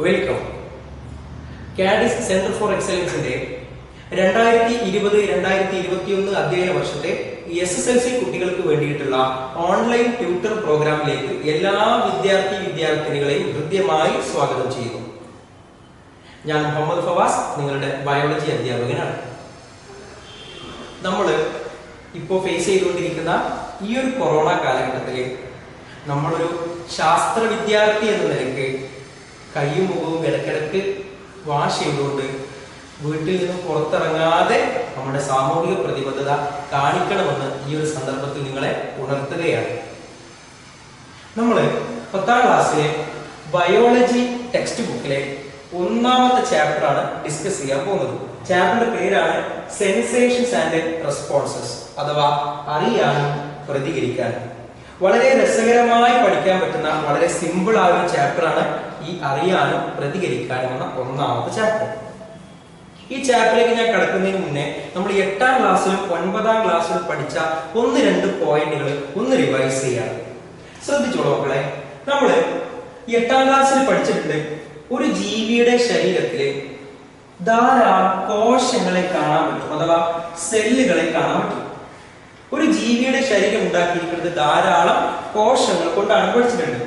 Welcome. കാഡിസ് centre for എക്സലൻസിന്റെ 2020-2021 അധ്യയന വർഷത്തെ SSLC കുട്ടികൾക്ക് വേണ്ടിയിട്ടുള്ള ഓൺലൈൻ ട്യൂട്ടർ പ്രോഗ്രാമിലേക്ക് എല്ലാ വിദ്യാർത്ഥിനികളെയും ഹൃദ്യമായി സ്വാഗതം ചെയ്യുന്നു. ഞാൻ മുഹമ്മദ് ഫവാസ്, നിങ്ങളുടെ ബയോളജി അധ്യാപകനാണ്. നമ്മൾ ഇപ്പോൾ ഫേസ് ചെയ്തുകൊണ്ടിരിക്കുന്ന ഈ ഒരു കൊറോണ കാലഘട്ടത്തിൽ നമ്മളൊരു ശാസ്ത്ര വിദ്യാർത്ഥി എന്ന നിലയ്ക്ക് കയ്യും മുഖവും ഇടയ്ക്കിടയ്ക്ക് വാഷ് ചെയ്തുകൊണ്ട് വീട്ടിൽ നിന്ന് പുറത്തിറങ്ങാതെ നമ്മുടെ സാമൂഹിക പ്രതിബദ്ധത കാണിക്കണമെന്ന് ഈ ഒരു സന്ദർഭത്തിൽ നിങ്ങളെ ഉണർത്തുകയാണ്. നമ്മൾ 10ാം ക്ലാസ്സിലെ ബയോളജി ടെക്സ്റ്റ് ബുക്കിലെ 1ാമത്തെ ചാപ്റ്ററാണ് ഡിസ്കസ് ചെയ്യാൻ പോകുന്നത്. ചാപ്റ്ററിന്റെ പേരാണ് സെൻസേഷൻസ് ആൻഡ് റെസ്പോൺസസ്, അഥവാ അറിയാനും പ്രതികരിക്കാനും. വളരെ രസകരമായി പഠിക്കാൻ പറ്റുന്ന വളരെ സിമ്പിൾ ആയ ഒരു ചാപ്റ്ററാണ് ഈ അറിയാനും പ്രതികരിക്കാനും എന്ന 1ാമത്തെ ചാപ്റ്റർ. ഈ ചാപ്റ്ററിലേക്ക് ഞാൻ കടക്കുന്നതിന് മുന്നേ നമ്മൾ 8ാം ക്ലാസ്സിലും 9ാം ക്ലാസ്സിലും പഠിച്ച 1-2 പോയിന്റുകൾ ഒന്ന് റിവൈസ് ചെയ്യാണ്. ശ്രദ്ധിച്ചോളൂ മക്കളെ. നമ്മൾ 8ാം ക്ലാസ്സിൽ പഠിച്ചിട്ടുണ്ട്, ഒരു ജീവിയുടെ ശരീരത്തില് ധാരാളം കോശങ്ങളെ കാണാൻ പറ്റും, അഥവാ സെല്ലുകളെ കാണാൻ പറ്റും. ഒരു ജീവിയുടെ ശരീരം ഉണ്ടാക്കിയിരിക്കുന്നത് ധാരാളം കോശങ്ങൾ കൊണ്ടാണ് പഠിച്ചിട്ടുണ്ട്.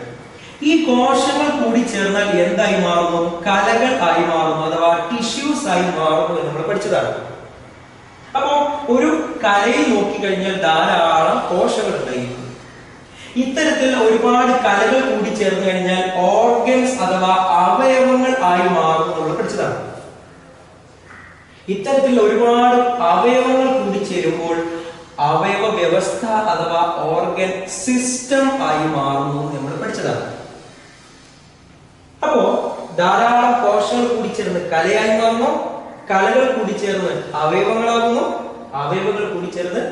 ഈ കോശങ്ങൾ കൂടി ചേർന്നാൽ എന്തായി മാറുന്നു? കലകൾ ആയി മാറുന്നു, അഥവാ ടിഷ്യൂസ് ആയി മാറുന്നു എന്ന് നമ്മൾ പഠിച്ചതാണ്. അപ്പോ ഒരു കലയിൽ നോക്കിക്കഴിഞ്ഞാൽ ധാരാളം കോശങ്ങൾ ഉണ്ടായിരിക്കും. ഇത്തരത്തിൽ ഒരുപാട് കലകൾ കൂടി ചേർന്ന് കഴിഞ്ഞാൽ ഓർഗൻസ് അഥവാ അവയവങ്ങൾ ആയി മാറുന്നു നമ്മൾ പഠിച്ചതാണ്. ഇത്തരത്തിൽ ഒരുപാട് അവയവങ്ങൾ കൂടി ചേരുമ്പോൾ അവയവ വ്യവസ്ഥ അഥവാ ഓർഗൻ സിസ്റ്റം ആയി മാറുന്നു നമ്മൾ പഠിച്ചതാണ്. അപ്പോ ധാരാളം കോശങ്ങൾ കൂടി ചേർന്ന് കലയായി മാറുന്നു, കലകൾ കൂടി ചേർന്ന് അവയവങ്ങളാകുന്നു, അവയവങ്ങൾ കൂടി ചേർന്ന്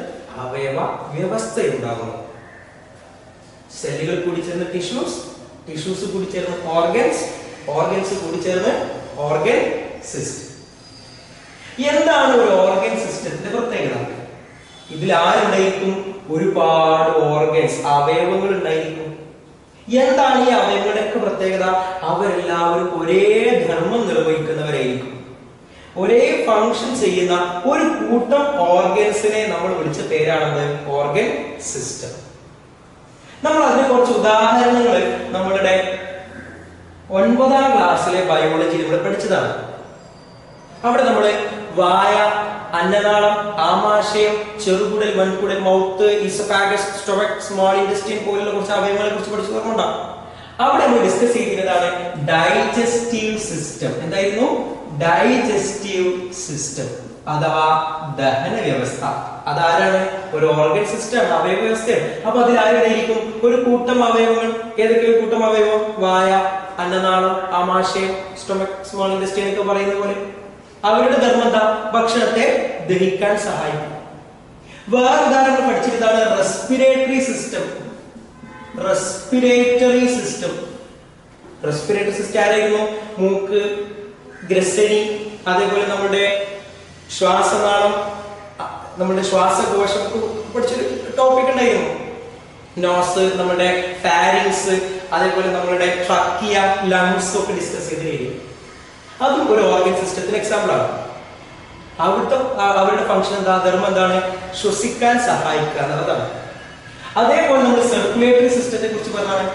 അവയവ വ്യവസ്ഥയുണ്ടാകുന്നു. സെല്ലുകൾ കൂടി ചേർന്ന് ടിഷ്യൂസ്, ടിഷ്യൂസ് കൂടി ചേർന്ന് ഓർഗൻസ്, ഓർഗൻസ് കൂടി ചേർന്ന് ഓർഗൻ സിസ്റ്റം. എന്താണ് ഒരു ഓർഗൻ സിസ്റ്റത്തിന്റെ പ്രത്യേകത? ഇതിൽ ആരുണ്ടായിരിക്കും? ഒരുപാട് ഓർഗൻസ്, അവയവങ്ങൾ ഉണ്ടായിരിക്കും. എന്താണ് ഈ അവയവങ്ങളുടെയൊക്കെ പ്രത്യേകത? അവരെല്ലാവരും ഒരേ ധർമ്മം നിർവഹിക്കുന്നവരായിരിക്കും. ഒരേ ഫങ്ഷൻ ചെയ്യുന്ന ഒരു കൂട്ടം ഓർഗൻസിനെ നമ്മൾ വിളിച്ച പേരാണത് ഓർഗൻ സിസ്റ്റം. നമ്മൾ അതിന് കുറച്ച് ഉദാഹരണങ്ങൾ നമ്മളുടെ 9ാം ക്ലാസ്സിലെ ബയോളജിയിൽ ഇവിടെ പഠിച്ചതാണ്. അവിടെ നമ്മള് വായ, അന്നനാളം, ആമാശയം, ചെറുകുടൽ, വൻകുടൽ, മൗത്ത്, ഈസോഫാഗസ്, സ്റ്റൊമക്, സ്മോൾ ഇൻറ്റെസ്റ്റൈൻ പോലുള്ള കുറച്ച് അവയവങ്ങളെ കുറിച്ച് പഠിച്ചതുകൊണ്ടാണ്. അവിടെ നമ്മൾ ഡിസ്കസ് ചെയ്തിരുന്നതാണ് ഡൈജസ്റ്റീവ് സിസ്റ്റം. എന്തായിരുന്നു? ഡൈജസ്റ്റീവ് സിസ്റ്റം അഥവാ ദഹന വ്യവസ്ഥ. അതാരാണ്? ഒരു ഓർഗൻ സിസ്റ്റം, അവയവ വ്യവസ്ഥയാണ്. അപ്പൊ അതിൽ ആരുടെയിരിക്കും? ഒരു കൂട്ടം അവയവങ്ങൾ. ഏതൊക്കെ ഒരു കൂട്ടം അവയവം? വായ, അന്നനാളം, ആമാശയം, സ്റ്റൊമക്, സ്മോൾ ഇൻറ്റെസ്റ്റൈൻ ഒക്കെ പറയുന്ന പോലെ. അവരുടെ ധർമ്മം എന്താ? ഭക്ഷണത്തെ ദഹിക്കാൻ സഹായിക്കും. വേറെ ഉദാഹരണം പഠിച്ചിരുന്നതാണ് റെസ്പിറേറ്ററി സിസ്റ്റം. റെസ്പിറേറ്ററി സിസ്റ്റം ആരായിരുന്നു? മൂക്ക്, ഗ്രസനി, അതേപോലെ നമ്മുടെ ശ്വാസനാളം, നമ്മുടെ ശ്വാസകോശം പഠിച്ചൊരു ടോപ്പിക് ഉണ്ടായിരുന്നു. നോസ്, നമ്മുടെ ഫാരിങ്സ്, അതേപോലെ നമ്മുടെ ട്രക്കിയ, ലങ്സ് ഒക്കെ ഡിസ്കസ് ചെയ്തിരിക്കും. അതും ഒരു ഓർഗൻ സിസ്റ്റത്തിന് എക്സാമ്പിൾ ആണ്. അവരുടെ ഫംഗ്ഷൻ എന്താ? ധർമ്മം എന്താണ്? ശ്വസിക്കാൻ സഹായിക്കുക എന്നുള്ളതാണ്. അതേപോലെ നമ്മൾ സർക്കുലേറ്ററി സിസ്റ്റത്തെ കുറിച്ച് പറഞ്ഞാണ്.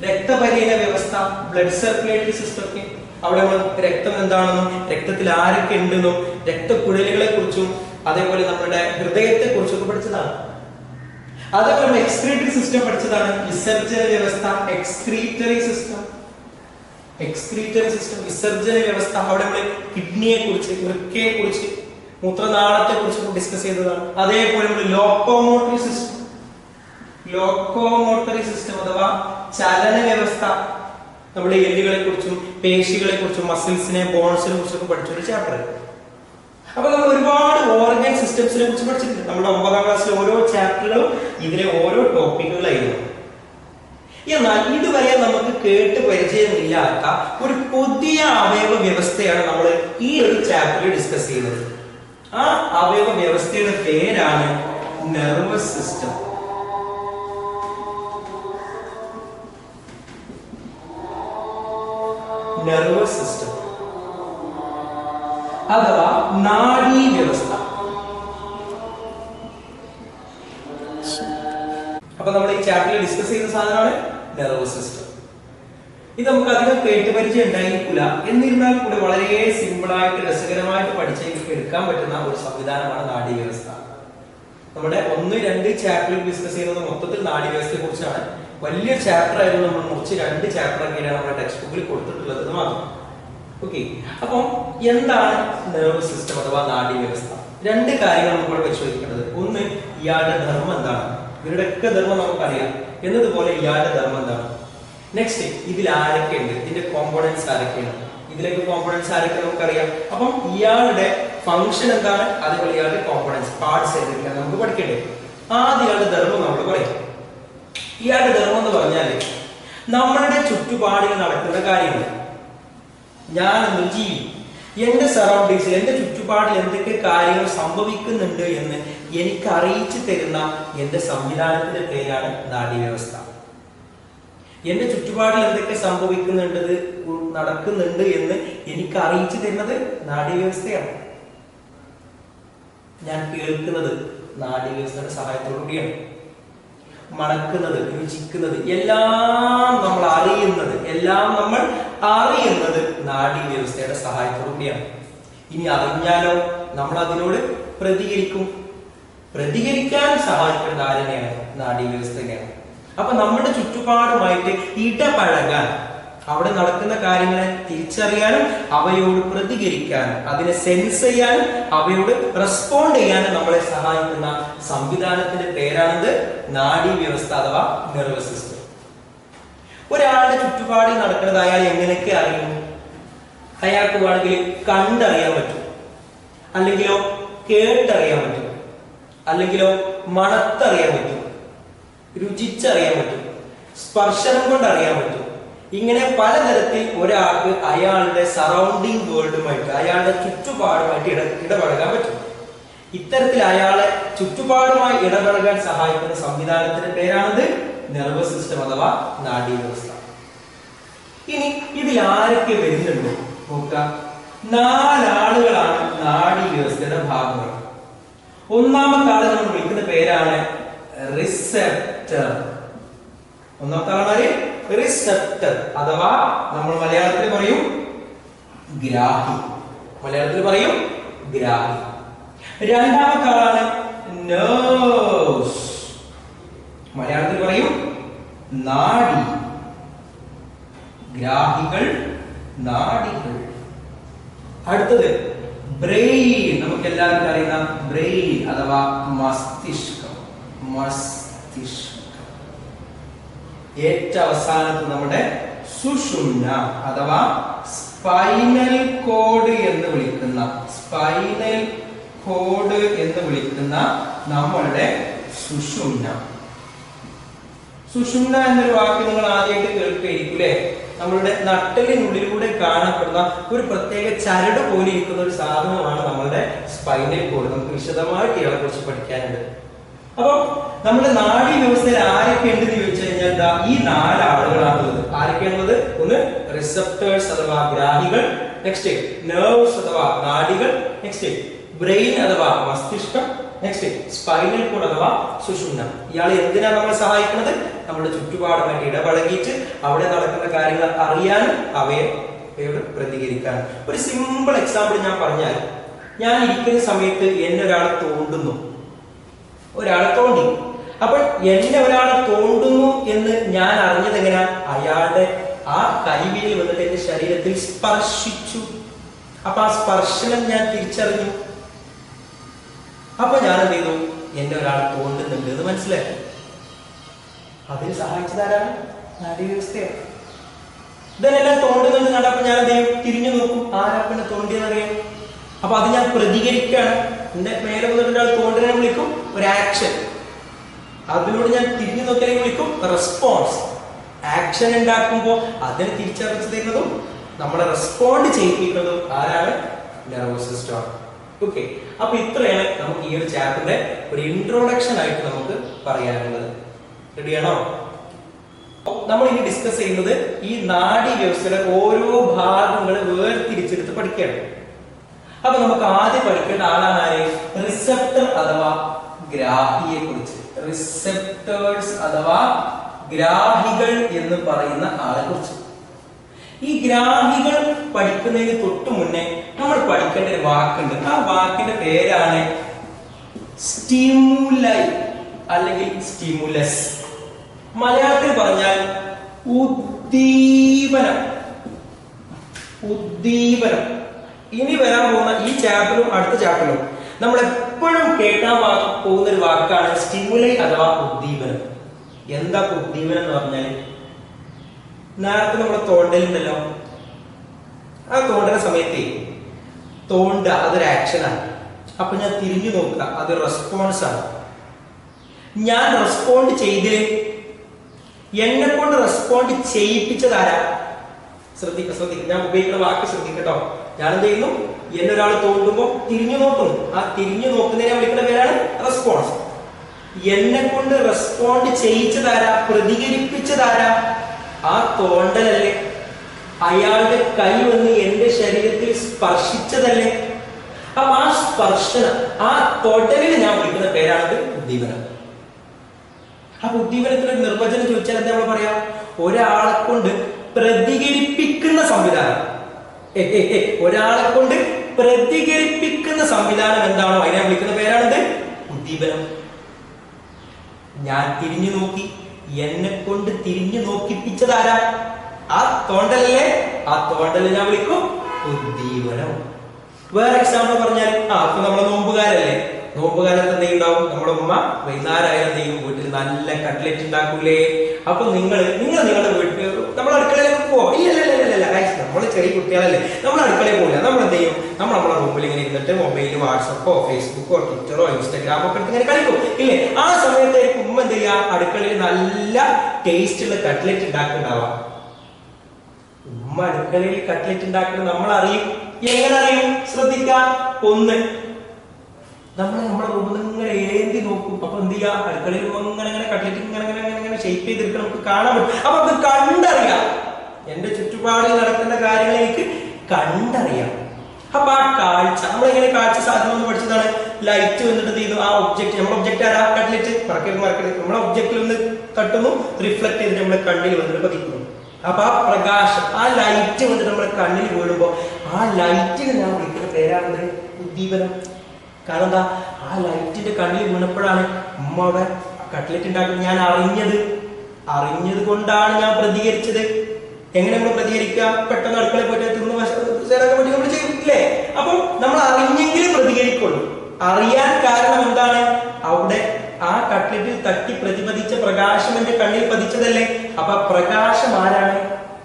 രക്തപരിചയ വ്യവസ്ഥ, ബ്ലഡ് സർക്കുലേറ്ററി സിസ്റ്റത്തിൽ അവിടെ നമ്മൾ രക്തം എന്താണെന്നും രക്തത്തിൽ ആരൊക്കെ ഉണ്ടെന്നും രക്തക്കുഴലുകളെ കുറിച്ചും അതേപോലെ നമ്മുടെ ഹൃദയത്തെ കുറിച്ചൊക്കെ പഠിച്ചതാണ്. അതേപോലെ നമ്മൾ എക്സ്ക്രീറ്ററി സിസ്റ്റം പഠിച്ചതാണ്. വിസർജന വ്യവസ്ഥ, എക്സ്ക്രീറ്ററി സിസ്റ്റം, വിസർജന വ്യവസ്ഥ. അവിടെ നമ്മൾ കിഡ്നിയെ കുറിച്ച്, വൃക്കയെ കുറിച്ച്, മൂത്രനാളത്തെ കുറിച്ച് ഡിസ്കസ് ചെയ്തതാണ്. അതേപോലെ നമ്മൾ ലോക്കോമോട്ടറി സിസ്റ്റം അഥവാ ചലന വ്യവസ്ഥ, നമ്മുടെ എല്ലുകളെ കുറിച്ചും പേശികളെ കുറിച്ചും മസിൽസിനെ, ബോൺസിനെ കുറിച്ചൊക്കെ പഠിച്ചൊരു ചാപ്റ്റർ. അപ്പൊ നമ്മൾ ഒരുപാട് ഓർഗൻ സിസ്റ്റംസിനെ കുറിച്ച് പഠിച്ചിട്ടുണ്ട്. നമ്മുടെ 9ാം ക്ലാസ്സിലെ ഓരോ ചാപ്റ്ററുകളും ഇതിലെ ഓരോ ടോപ്പിക്കുകളായിരുന്നു. എന്നാൽ ഇതുവരെ നമുക്ക് കേട്ട് പരിചയമില്ലാത്ത ഒരു പുതിയ അവയവ വ്യവസ്ഥയാണ് നമ്മൾ ഈ ഒരു ചാപ്റ്ററിൽ ഡിസ്കസ് ചെയ്യുന്നത്. ആ അവയവ വ്യവസ്ഥയുടെ പേരാണ് നെർവസ് സിസ്റ്റം. നെർവസ് സിസ്റ്റം അഥവാ നാഡീവ്യവസ്ഥ. അപ്പൊ നമ്മൾ ഈ ചാപ്റ്ററിൽ ഡിസ്കസ് ചെയ്യുന്ന സാധനമാണ് നെർവസ് സിസ്റ്റം. ഇത് നമുക്ക് അധികം കേട്ടുപരിചയം ഉണ്ടായിരിക്കില്ല, എന്നിരുന്നാൽ കൂടെ വളരെ സിമ്പിളായിട്ട് രസകരമായിട്ട് പഠിച്ചെടുക്കാൻ പറ്റുന്ന ഒരു സംവിധാനമാണ് നാഡീവ്യവസ്ഥ. നമ്മുടെ 1-2 ചാപ്റ്ററിൽ ഡിസ്കസ് ചെയ്യുന്നത് മൊത്തത്തിൽ നാഡീവ്യവസ്ഥയെ കുറിച്ചാണ്. വലിയ ചാപ്റ്റർ ആയിരുന്നു, നമ്മൾ മുറിച്ച് 2 ചാപ്റ്റർ ഒക്കെയാണ് നമ്മുടെ ടെക്സ്റ്റ് ബുക്കിൽ കൊടുത്തിട്ടുള്ളത് മാത്രം. ഓക്കെ, അപ്പം എന്താണ് നെർവസ് സിസ്റ്റം അഥവാ നാഡീവ്യവസ്ഥ? 2 കാര്യങ്ങൾ നമുക്ക് പരിശോധിക്കേണ്ടത്. ഒന്ന്, ഇയാളുടെ ധർമ്മം എന്താണ്? ഇവരുടെയൊക്കെ ധർമ്മം നമുക്കറിയാം, എന്നതുപോലെ ഇയാളുടെ ധർമ്മം എന്താണ്? നെക്സ്റ്റ്, ഇതിൽ ആരൊക്കെ ഉണ്ട്, ഇതിന്റെ കോമ്പോണൻസ് ആരൊക്കെയാണ്, ഇതിലേക്ക് കോമ്പോണൻസ് ആരൊക്കെ നമുക്കറിയാം. അപ്പം ഇയാളുടെ ഫംഗ്ഷൻ എന്താണ്, അതേപോലെ ഇയാളുടെ കോമ്പോണൻസ് പാർട്സ് ഏതൊക്കെയാണ് നമുക്ക് പഠിക്കേണ്ടത്. ആദ്യം ഇയാളുടെ ധർമ്മം നമ്മൾ പറയാം. ഇയാളുടെ ധർമ്മം എന്ന് പറഞ്ഞാല് നമ്മളുടെ ചുറ്റുപാടിൽ നടക്കുന്ന കാര്യങ്ങൾ, ഞാൻ എന്ന ജീവി, എന്റെ സറൗണ്ടിങ്സിൽ, എന്റെ ചുറ്റുപാടിൽ എന്തൊക്കെ കാര്യങ്ങൾ സംഭവിക്കുന്നുണ്ട് എന്ന് എനിക്ക് അറിയിച്ചു തരുന്ന എന്റെ സംവിധാനത്തിന്റെ പേരാണ് നാഡീവ്യവസ്ഥ. എന്റെ ചുറ്റുപാടിൽ എന്തൊക്കെ നടക്കുന്നുണ്ട് എന്ന് എനിക്ക് അറിയിച്ചു തരുന്നത് നാഡീവ്യവസ്ഥയാണ്. ഞാൻ കേൾക്കുന്നത് നാഡീവ്യവസ്ഥയുടെ സഹായത്തോടുകൂടിയാണ്. മണക്കുന്നത്, രുചിക്കുന്നത്, എല്ലാം നമ്മൾ അറിയുന്നത് നാഡീവ്യവസ്ഥയുടെ സഹായത്തോടുകൂടിയാണ്. ഇനി അറിഞ്ഞാലോ നമ്മൾ അതിനോട് പ്രതികരിക്കും. പ്രതികരിക്കാൻ സഹായിക്കുന്നത് ആരെയാണ്? നാഡീവ്യവസ്ഥയാണ്. അപ്പൊ നമ്മുടെ ചുറ്റുപാടുമായിട്ട് ഇടപഴകാൻ, അവിടെ നടക്കുന്ന കാര്യങ്ങളെ തിരിച്ചറിയാനും അവയോട് പ്രതികരിക്കാനും അതിനെ സെൻസ് ചെയ്യാനും അവയോട് റെസ്പോണ്ട് ചെയ്യാനും നമ്മളെ സഹായിക്കുന്ന സംവിധാനത്തിന്റെ പേരാണിത് നാഡീവ്യവസ്ഥ അഥവാ നെർവസ് സിസ്റ്റം. ഒരാളുടെ ചുറ്റുപാടിൽ നടക്കുന്നത് അയാൾ എങ്ങനെയൊക്കെ അറിയും? അയാൾക്ക് വേണമെങ്കിൽ കണ്ടറിയാൻ പറ്റും, അല്ലെങ്കിലോ കേട്ടറിയാൻ പറ്റും, അല്ലെങ്കിലോ മണത്തറിയാൻ പറ്റും, രുചിച്ചറിയാൻ പറ്റും, സ്പർശനം കൊണ്ട് അറിയാൻ പറ്റും. ഇങ്ങനെ പലതരത്തിൽ ഒരാൾക്ക് അയാളുടെ സറൗണ്ടിങ് വേൾഡുമായിട്ട്, അയാളുടെ ചുറ്റുപാടുമായിട്ട് ഇടപഴകാൻ പറ്റും. ഇത്തരത്തിൽ അയാളെ ചുറ്റുപാടുമായി ഇടപഴകാൻ സഹായിക്കുന്ന സംവിധാനത്തിന്റെ പേരാണിത് നെർവസ് സിസ്റ്റം അഥവാ നാഡീവ്യവസ്ഥ. ഇനി ഇതിൽ ആരൊക്കെ വരുന്നുണ്ട് നോക്കുക. 4 ആളുകളാണ് നാഡീവ്യവസ്ഥയുടെ ഭാഗങ്ങൾ. ഒന്നാമത്തെ ആളെ നമ്മൾ വിളിക്കുന്ന പേരാണ് റിസെപ്റ്റർ. ഒന്നാമത്തെ ആളാണ് റിസെപ്റ്റർ അഥവാ നമ്മൾ മലയാളത്തിൽ പറയും ഗ്രാഹി. രണ്ടാമത്തെ ആളാണ് നെർവ്സ്. മലയാളത്തിൽ പറയും നാഡി. ഗ്രാഹികൾ, നാഡികൾ. അടുത്തത് ബ്രെയിൻ. നമുക്ക് എല്ലാവർക്കും അറിയുന്ന ബ്രെയിൻ അഥവാ മസ്തിഷ്കം. ഏറ്റവും അവസാനത്ത് നമ്മുടെ സുഷുമ്ന അഥവാ സ്പൈനൽ കോഡ് എന്ന് വിളിക്കുന്ന നമ്മളുടെ സുഷുമ്ന. സുഷുമ്ന എന്നൊരു വാക്ക് നിങ്ങൾ ആദ്യമായിട്ട് കേൾക്കുകയായിരിക്കും. നമ്മളുടെ നട്ടലിനുള്ളിലൂടെ കാണപ്പെടുന്ന ഒരു പ്രത്യേക ചരട് പോലെ ഇരിക്കുന്ന ഒരു സാധനമാണ് നമ്മളുടെ സ്പൈനൽ കോഡ്. നമുക്ക് വിശദമായിട്ട് ഇയാളെ കുറിച്ച് പഠിക്കാനുണ്ട്. അപ്പം നമ്മുടെ നാഡീ വ്യവസ്ഥയിൽ ആരൊക്കെ ഉണ്ടെന്ന് ചോദിച്ചു കഴിഞ്ഞാൽ ഈ 4 ആളുകളാണുള്ളത്. ആരൊക്കെയാണുള്ളത്? ഒന്ന് റിസെപ്റ്റേഴ്സ് അഥവാ ഗ്രാഹികൾ, നെക്സ്റ്റ് നെർവ്സ് അഥവാ നാഡികൾ, നെക്സ്റ്റ് ബ്രെയിൻ അഥവാ മസ്തിഷ്കം, നെക്സ്റ്റ് സ്പൈനൽ കോഡ് അഥവാ സുഷുമ്ന. ഇയാൾ എന്തിനാണ് നമ്മളെ സഹായിക്കുന്നത്? നമ്മുടെ ചുറ്റുപാടുമായിട്ട് ഇടപഴകിയിട്ട് അവിടെ നടക്കുന്ന കാര്യങ്ങൾ അറിയാനും അവയോട് പ്രതികരിക്കാനും. ഒരു സിമ്പിൾ എക്സാമ്പിൾ ഞാൻ പറഞ്ഞാൽ, ഞാൻ ഇരിക്കുന്ന സമയത്ത് എന്നെ ഒരാളെ തോണ്ടി. അപ്പോൾ എന്നെ ഒരാളെ തോണ്ടുന്നു എന്ന് ഞാൻ അറിഞ്ഞത് എങ്ങനെയാ? അയാളുടെ ആ കൈവിരൽ വന്നിട്ട് എന്റെ ശരീരത്തിൽ സ്പർശിച്ചു. അപ്പൊ ആ സ്പർശനം ഞാൻ തിരിച്ചറിഞ്ഞു. അപ്പൊ ഞാൻ എന്ത് ചെയ്തു? എന്നെ ഒരാൾ തോണ്ടുന്നുണ്ട് എന്ന് മനസ്സിലാക്കി. അതിന് സഹായിച്ചതാരാണ്? നാഡീവ്യവസ്ഥയാണ്. ഇതെല്ലാം തോണ്ടുന്നുണ്ട് കണ്ടപ്പോ ഞാൻ എന്ത് ചെയ്യും? തിരിഞ്ഞു നോക്കും, ആരാ പിന്നെ തോണ്ടിയെന്നറിയാം. അപ്പൊ അത് ഞാൻ പ്രതികരിക്കുകയാണ്. എന്റെ മേലെ വന്നിട്ട് ഒരാൾ തോണ്ടിനെ വിളിക്കും ഒരു ആക്ഷൻ, അതിനോട് ഞാൻ തിരിഞ്ഞു നോക്കിയാൽ വിളിക്കും റെസ്പോൺസ്. ആക്ഷൻ ഉണ്ടാക്കുമ്പോൾ അതിനെ തിരിച്ചറിയിച്ചു തരുന്നതും നമ്മളെ റെസ്പോണ്ട് ചെയ്യിപ്പിക്കുന്നതും ആരാണ്? Nervous system. ഓക്കെ, അപ്പൊ ഇത്രയാണ് നമുക്ക് ഈ ഒരു ചാപ്റ്ററിന്റെ ഒരു ഇൻട്രോഡക്ഷൻ ആയിട്ട് നമുക്ക് പറയാനുള്ളത്. റെഡിയാണോ? നമ്മൾ ഇനി ഡിസ്കസ് ചെയ്യുന്നത് ഈ നാഡീ വ്യവസ്ഥയുടെ ഓരോ ഭാഗങ്ങൾ വേർതിരിച്ചെടുത്ത് പഠിക്കുകയാണ്. അപ്പൊ നമുക്ക് ആദ്യം പഠിക്കേണ്ട ആളാണ് ആര്? റിസപ്റ്റർ അഥവാ ഗ്രാഹിയെ കുറിച്ച്. റിസപ്റ്റേഴ്സ് അഥവാ ഗ്രാഹികൾ എന്ന് പറയുന്ന ആളെ കുറിച്ച്. ഈ ഗ്രാഹികൾ പഠിക്കുന്നതിന് തൊട്ട് മുന്നേ നമ്മൾ പഠിക്കേണ്ട ഒരു വാക്കുണ്ട്. ആ വാക്കിന്റെ പേരാണ് സ്റ്റിമുലൈ അല്ലെങ്കിൽ സ്റ്റിമുലസ്. മലയാളത്തിൽ പറഞ്ഞാൽ ഉദ്ദീപനം. ഉദ്ദീപനം. ഇനി വരാൻ പോകുന്ന ഈ ചാപ്റ്ററും അടുത്ത ചാപ്റ്ററും നമ്മൾ എപ്പോഴും കേൾക്കാൻ പോകുന്ന ഒരു വാക്കാണ് സ്റ്റിമുലൈ അഥവാ ഉദ്ദീപനം. എന്താ ഉദ്ദീപനം എന്ന് പറഞ്ഞാൽ, നേരത്തെ നമ്മുടെ തോണ്ടലുണ്ടല്ലോ, ആ തോണ്ടന സമയത്ത് തോണ്ട അതൊരു ആക്ഷനാണ്. അപ്പൊ ഞാൻ തിരിഞ്ഞു നോക്കുക, അത് റെസ്പോൺസ് ആണ്. ഞാൻ റെസ്പോണ്ട് ചെയ്ത് എന്നെ കൊണ്ട് റെസ്പോണ്ട് ചെയ്യിപ്പിച്ചതാരാ? ശ്രദ്ധിക്കുക, ഞാൻ ഉപയോഗിക്കുന്ന വാക്ക് ശ്രദ്ധിക്കട്ടോ. ഞാൻ എന്ത് ചെയ്യുന്നു? എന്നെ ഒരാൾ തോണ്ടുമ്പോൾ തിരിഞ്ഞു നോക്കുന്നു. ആ തിരിഞ്ഞു നോക്കുന്നതിനെ വിളിക്കുന്ന പേരാണ് റെസ്പോൺസ്. എന്നെ കൊണ്ട് റെസ്പോണ്ട് ചെയ്യിച്ചതാരാ? പ്രതികരിപ്പിച്ചതാരാ? ആ തോണ്ടലല്ലേ? അയാളുടെ കൈ വന്ന് എന്റെ ശരീരത്തിൽ സ്പർശിച്ചതല്ലേ? അപ്പൊ ആ സ്പർശനം, ആ തൊടലിന് ഞാൻ വിളിക്കുന്ന പേരാണ് ഉദ്ദീപനം. അപ്പൊ ഉദ്ദീപനത്തിന്റെ നിർവചനം ചോദിച്ചാൽ എന്താ നമ്മൾ പറയാ? ഒരാളെ കൊണ്ട് പ്രതികരിപ്പിക്കുന്ന സംവിധാനം. ഒരാളെ കൊണ്ട് പ്രതികരിപ്പിക്കുന്ന സംവിധാനം എന്താണോ അതിനെ വിളിക്കുന്ന പേരാണിത് ഉദ്ദീപനം. ഞാൻ തിരിഞ്ഞു നോക്കി, എന്നെ കൊണ്ട് തിരിഞ്ഞു നോക്കിപ്പിച്ചതാരാ? ആ തോണ്ടലല്ലേ? ആ തോണ്ടല് ഞാൻ വിളിക്കും ഉദ്ദീപനം. വേറെ എക്സാമ്പിൾ പറഞ്ഞാൽ, അപ്പൊ നമ്മളെ നോമ്പുകാരല്ലേ, നോമ്പുകാലത്ത് എന്തെങ്കിലും ഉണ്ടാവും? നമ്മുടെ ഉമ്മ വൈകുന്നേരം എന്ത് ചെയ്യും? വീട്ടിൽ നല്ല കട്ട്ലറ്റ് ഉണ്ടാക്കൂലേ? അപ്പൊ നിങ്ങളുടെ വീട്ടിൽ നമ്മൾ അടുക്കളയിലേക്ക് പോവോ? ഇല്ല, നമ്മൾ ചെറിയ കുട്ടികളല്ലേ, നമ്മൾ അടുക്കളയിൽ പോകില്ല. നമ്മൾ എന്ത് ചെയ്യും? നമ്മളെ റൂമിൽ ഇങ്ങനെ ഇരുന്നിട്ട് മൊബൈലിൽ വാട്സപ്പോ ഫേസ്ബുക്കോ ട്വിറ്ററോ ഇൻസ്റ്റാഗ്രാമോ ഒക്കെ എടുത്ത് ഇങ്ങനെ കളിക്കും ഇല്ലേ? ആ സമയത്ത് ഉമ്മ എന്ത് ചെയ്യാ? അടുക്കളയിൽ നല്ല ടേസ്റ്റ് ഉള്ള കട്ട്ലറ്റ് ഉണ്ടാക്കുന്നുണ്ടാവാം. ഉമ്മ അടുക്കളയിൽ കട്ട്ലറ്റ് ഉണ്ടാക്കുന്നത് നമ്മൾ അറിയും. എങ്ങനെ അറിയും? ശ്രദ്ധിക്കാം. ഒന്ന്, നമ്മുടെ റൂമിൽ ഇങ്ങനെ ഏന്തി നോക്കും. അപ്പൊ എന്ത് ചെയ്യാ? അടുക്കളയിൽ ഇങ്ങനെ കട്ട്ലറ്റ് ഇങ്ങനെ ഷേപ്പ് ചെയ്തെടുക്കാൻ നമുക്ക് കാണാൻ പറ്റും. അപ്പൊ അത് കണ്ടറിയാം. എന്റെ ചുറ്റുപാടിൽ നടക്കുന്ന കാര്യങ്ങൾ എനിക്ക് കണ്ടറിയാം. അപ്പൊ ആ കാഴ്ച, നമ്മളിങ്ങനെ കാഴ്ച സാധനം ഒന്ന് പഠിച്ചതാണ്. ലൈറ്റ് വന്നിട്ട് ചെയ്യുന്നു, ആ ഒബ്ജക്ട്, നമ്മുടെ ഒബ്ജക്ട് ആരാ? കട്ട്ലറ്റ്. മറക്കരുത്. നമ്മളെ ഒബ്ജക്റ്റിൽ ഒന്ന് തട്ടുന്നു, റിഫ്ലക്ട് ചെയ്തിട്ട് നമ്മുടെ കണ്ണിൽ വന്നിട്ട് പതിക്കുന്നു. അപ്പൊ ആ പ്രകാശം, ആ ലൈറ്റ് വന്നിട്ട് നമ്മുടെ കണ്ണിൽ വീഴുമ്പോ ആ ലൈറ്റിന് ഞാൻ വിളിക്കുന്ന പേരാണ് ഉദ്ദീപനം. കാരണം എന്താ? ആ ലൈറ്റിന്റെ കണ്ണിൽ വീണപ്പോഴാണ് ഉമ്മ അവിടെ കട്ട്ലറ്റ് ഉണ്ടാക്കുന്നത് ഞാൻ അറിഞ്ഞത് കൊണ്ടാണ് ഞാൻ പ്രതികരിച്ചത്. എങ്ങനെ നമ്മൾ പ്രതികരിക്കുക? പെട്ടെന്ന് അടുക്കളയിൽ പോയിട്ട് തിന്ന് നമ്മൾ ചെയ്യില്ലേ? അപ്പൊ നമ്മൾ അറിഞ്ഞെങ്കിലും പ്രതികരിക്കുള്ളൂ. അറിയാൻ കാരണം എന്താണ്? അവിടെ ആ കട്ട്ലറ്റിൽ തട്ടി പ്രതിപദിച്ച പ്രകാശം എന്റെ കണ്ണിൽ പതിച്ചതല്ലേ? അപ്പൊ പ്രകാശം ആരാണ്?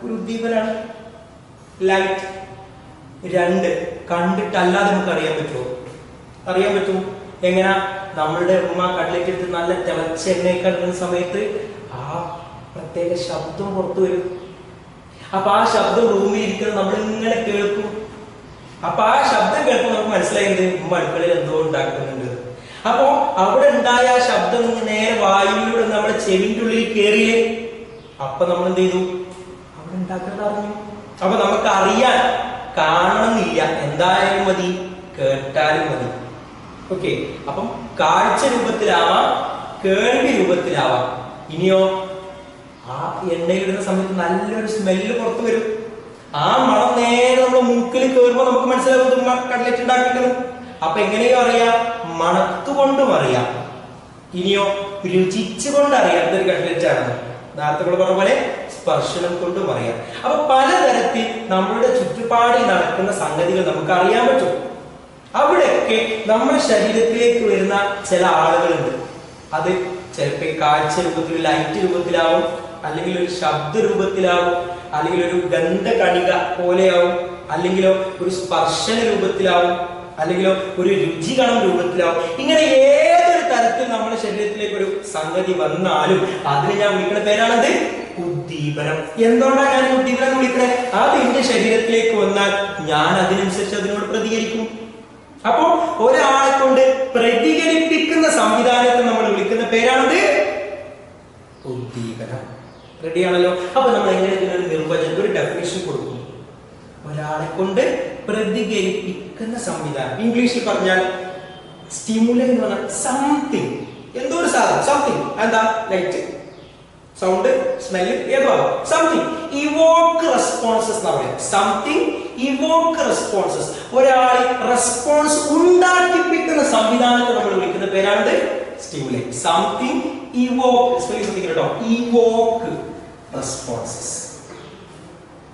ഒരു ഉദ്ദീപനാണ്, ലൈറ്റ്. രണ്ട്, കണ്ടിട്ടല്ലാതെ നമുക്ക് അറിയാൻ പറ്റുമോ? അറിയാൻ പറ്റും. എങ്ങനാ? നമ്മളുടെ ഉമ്മ കട്ട്ലറ്റ് എടുത്ത് നല്ല തിളച്ച എണ്ണയൊക്കെ എടുക്കുന്ന സമയത്ത് ആ പ്രത്യേക ശബ്ദം പുറത്തു വരും. അപ്പൊ ആ ശബ്ദം റൂമിൽ ഇരിക്കുന്നത് നമ്മൾ ഇങ്ങനെ കേൾക്കും. അപ്പൊ ആ ശബ്ദം കേൾക്കുമ്പോൾ നമുക്ക് മനസ്സിലായത് ഉമ്മ അടുക്കളയിൽ എന്തോ ഉണ്ടാക്കുന്നുണ്ട്. അപ്പോ അവിടെ ഉണ്ടായ ആ ശബ്ദം നേരെ വായുവിലൂടെ നമ്മുടെ ചെവിന്റെ ഉള്ളിൽ കയറിയേ. അപ്പൊ നമ്മൾ എന്ത് ചെയ്തു? അവിടെ ഉണ്ടാക്കുന്നത് അറിഞ്ഞു. അപ്പൊ നമുക്ക് അറിയാൻ കാണണമെന്നില്ല, എന്തായാലും മതി, കേട്ടാലും മതി. ഓക്കെ. അപ്പം കാഴ്ച രൂപത്തിലാവാം, കേൾവി രൂപത്തിലാവാം. ഇനിയോ ആ എണ്ണയിലിടുന്ന സമയത്ത് നല്ലൊരു സ്മെല്ല് പുറത്തു വരും. ആ മണം നേരെ നമ്മുടെ മൂക്കിൽ കയറുമ്പോൾ നമുക്ക് മനസ്സിലാവും കട്ട്ലറ്റ് ഉണ്ടാക്കിയിട്ടും. അപ്പൊ എങ്ങനെയോ അറിയാം? മണത്തുകൊണ്ടും അറിയാം. ഇനിയോ രുചിച്ചുകൊണ്ട് അറിയാം ഇതൊരു കട്ട്ലറ്റ് ആണെന്ന്. നേരത്തെ കൂടെ പറഞ്ഞ പോലെ സ്പർശനം കൊണ്ടും അറിയാം. അപ്പൊ പലതരത്തിൽ നമ്മളുടെ ചുറ്റുപാടിൽ നടക്കുന്ന സംഗതികൾ നമുക്ക് അറിയാൻ പറ്റും. അവിടെയൊക്കെ നമ്മുടെ ശരീരത്തിലേക്ക് വരുന്ന ചില ആളുകളുണ്ട്. അത് ചിലപ്പോൾ കാഴ്ച രൂപത്തിൽ, ലൈറ്റ് രൂപത്തിലാവും, അല്ലെങ്കിൽ ഒരു ശബ്ദ രൂപത്തിലാവും, അല്ലെങ്കിൽ ഒരു ഗന്ധകണിക പോലെയാവും, അല്ലെങ്കിലോ ഒരു സ്പർശന രൂപത്തിലാവും, അല്ലെങ്കിലോ ഒരു രുചികണം രൂപത്തിലാവും. ഇങ്ങനെ ഏതൊരു തരത്തിൽ നമ്മുടെ ശരീരത്തിലേക്ക് ഒരു സംഗതി വന്നാലും അതിന് ഞാൻ വിളിക്കുന്ന പേരാണത് ഉദ്ദീപനം. എന്തുകൊണ്ടാണ് ഞാൻ ഉദ്ദീപനം എന്ന് വിളിക്കണേ? അത് എന്റെ ശരീരത്തിലേക്ക് വന്നാൽ ഞാൻ അതിനനുസരിച്ച് അതിനോട് പ്രതികരിക്കും. അപ്പോ ഒരാളെ കൊണ്ട് പ്രതികരിപ്പിക്കുന്ന സംവിധാനത്തെ നമ്മൾ വിളിക്കുന്ന പേരാണത് ഉദ്ദീപനം. റെഡിയാണല്ലോ. അപ്പൊ നമ്മൾ എങ്ങനെ ഒരു നിർവചനം, ഒരു ഡെഫിനിഷൻ കൊടുക്കും? ഒരാളെ കൊണ്ട് പ്രതികരിപ്പിക്കുന്ന സംവിധാനം. ഇംഗ്ലീഷിൽ പറഞ്ഞാൽ സ്റ്റിമുലൈ എന്ന് പറഞ്ഞാൽ സംതിങ്, എന്തോ ഒരു സാധനം, സംതിങ്. എന്താ? ലൈറ്റ്, സൗണ്ട്, സ്മെല്ല്, ഏതോ സംതിങ്. ഇവോക്ക് റെസ്പോൺസസ് എന്നാ പറയുക. Something Evoque responses. ഒരാളെ റെസ്പോൺസ് ഉണ്ടാക്കിപ്പിക്കുന്ന സംവിധാനത്തെ നമ്മൾ വിളിക്കുന്ന പേരാണ് സ്റ്റിമുലൈ. സംതിങ് ഇവോക്ക്, സ്പെല്ലിംഗ് ശ്രദ്ധിക്കണം കേട്ടോ, ഇവോക്ക് റെസ്പോൺസസ്.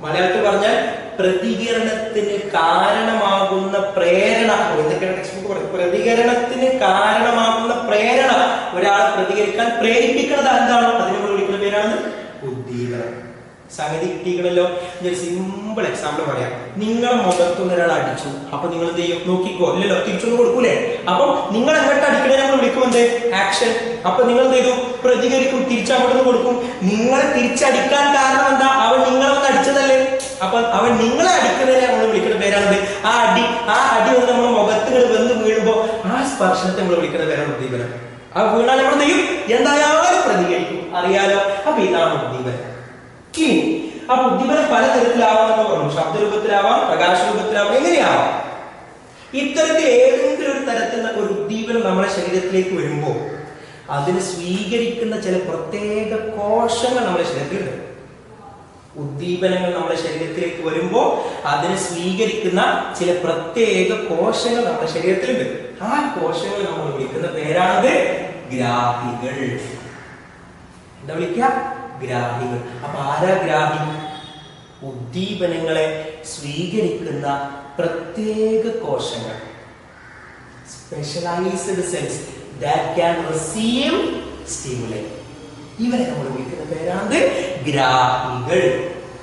മലയാളത്തിൽ പറഞ്ഞാൽ പ്രതികരണത്തിന് കാരണമാകുന്ന പ്രേരണ. എന്തൊക്കെയാണ് ടെക്സ്റ്റ് ബുക്ക് പറയുന്നത്? പ്രതികരണത്തിന് കാരണമാകുന്ന പ്രേരണ, ഒരാളെ പ്രതികരിക്കാൻ പ്രേരിപ്പിക്കുന്നത് എന്താണോ അതിനെ നമ്മൾ വിളിക്കുന്ന പേരാണ് ഉദ്ദീപനം. സംഗതി കിട്ടിക്കണല്ലോ. ഞാൻ സിമ്പിൾ എക്സാമ്പിൾ പറയാം. നിങ്ങളെ മുഖത്തൊന്ന് ഒരാൾ അടിച്ചു, അപ്പൊ നിങ്ങൾ എന്ത് ചെയ്യും? നോക്കിക്കോ, ഇല്ലല്ലോ, തിരിച്ചൊന്നും കൊടുക്കൂലേ? അപ്പൊ നിങ്ങൾ എങ്ങോട്ട് അടിക്കണേ നമ്മൾ വിളിക്കും എന്ത്? ആക്ഷൻ. അപ്പൊ നിങ്ങൾ എന്ത് ചെയ്തു? പ്രതികരിക്കും, തിരിച്ചങ്ങോട്ടൊന്ന് കൊടുക്കും. നിങ്ങളെ തിരിച്ചടിക്കാൻ കാരണം എന്താ? അവൻ നിങ്ങളെ ഒന്ന് അടിച്ചതല്ലേ? അപ്പൊ അവൻ നിങ്ങളെ അടിക്കുന്നതിനെ നമ്മൾ വിളിക്കുന്ന പേരാണ് ആ അടി. ആ അടി വന്ന് നമ്മൾ മുഖത്തുകൾ വന്ന് വീഴുമ്പോ ആ സ്പർശനത്തെ നമ്മൾ വിളിക്കുന്ന പേരാണ് ഉദ്ദീപനം. ആ വീണാൽ നമ്മൾ എന്ത് ചെയ്യും? എന്തായാലും പ്രതികരിക്കും, അറിയാലോ. അപ്പൊ ഇതാണ് ഉദ്ദീപനം. ഇനി ആ ഉദ്ദീപനം പലതരത്തിലാവാമെന്ന് പറഞ്ഞു. ശബ്ദരൂപത്തിലാവാം, പ്രകാശ രൂപത്തിലാവാം, എങ്ങനെയാവാം. ഇത്തരത്തിൽ ഏതെങ്കിലും ഒരു തരത്തിലുള്ള ഒരു ഉദ്ദീപനം നമ്മുടെ ശരീരത്തിലേക്ക് വരുമ്പോൾ അതിന് സ്വീകരിക്കുന്ന ചില പ്രത്യേക കോശങ്ങൾ നമ്മുടെ ശരീരത്തിലുണ്ട്. ഉദ്ദീപനങ്ങൾ നമ്മുടെ ശരീരത്തിലേക്ക് വരുമ്പോൾ അതിനെ സ്വീകരിക്കുന്ന ചില പ്രത്യേക കോശങ്ങൾ നമ്മുടെ ശരീരത്തിലുണ്ട്. ആ കോശങ്ങൾ നമ്മൾ വിളിക്കുന്ന പേരാണത് ഗ്രാഹികൾ. എന്താ വിളിക്കുക? ഗ്രാഹികൾ. അപ്പൊ ആരാ ഗ്രാഹി? ഉദ്ദീപനങ്ങളെ സ്വീകരിക്കുന്ന പ്രത്യേക കോശങ്ങൾ, specialised cells that can receive stimuli. ഇവരെ നമ്മൾ വിളിക്കുന്ന പേരാണ് ഗ്രാഹികൾ.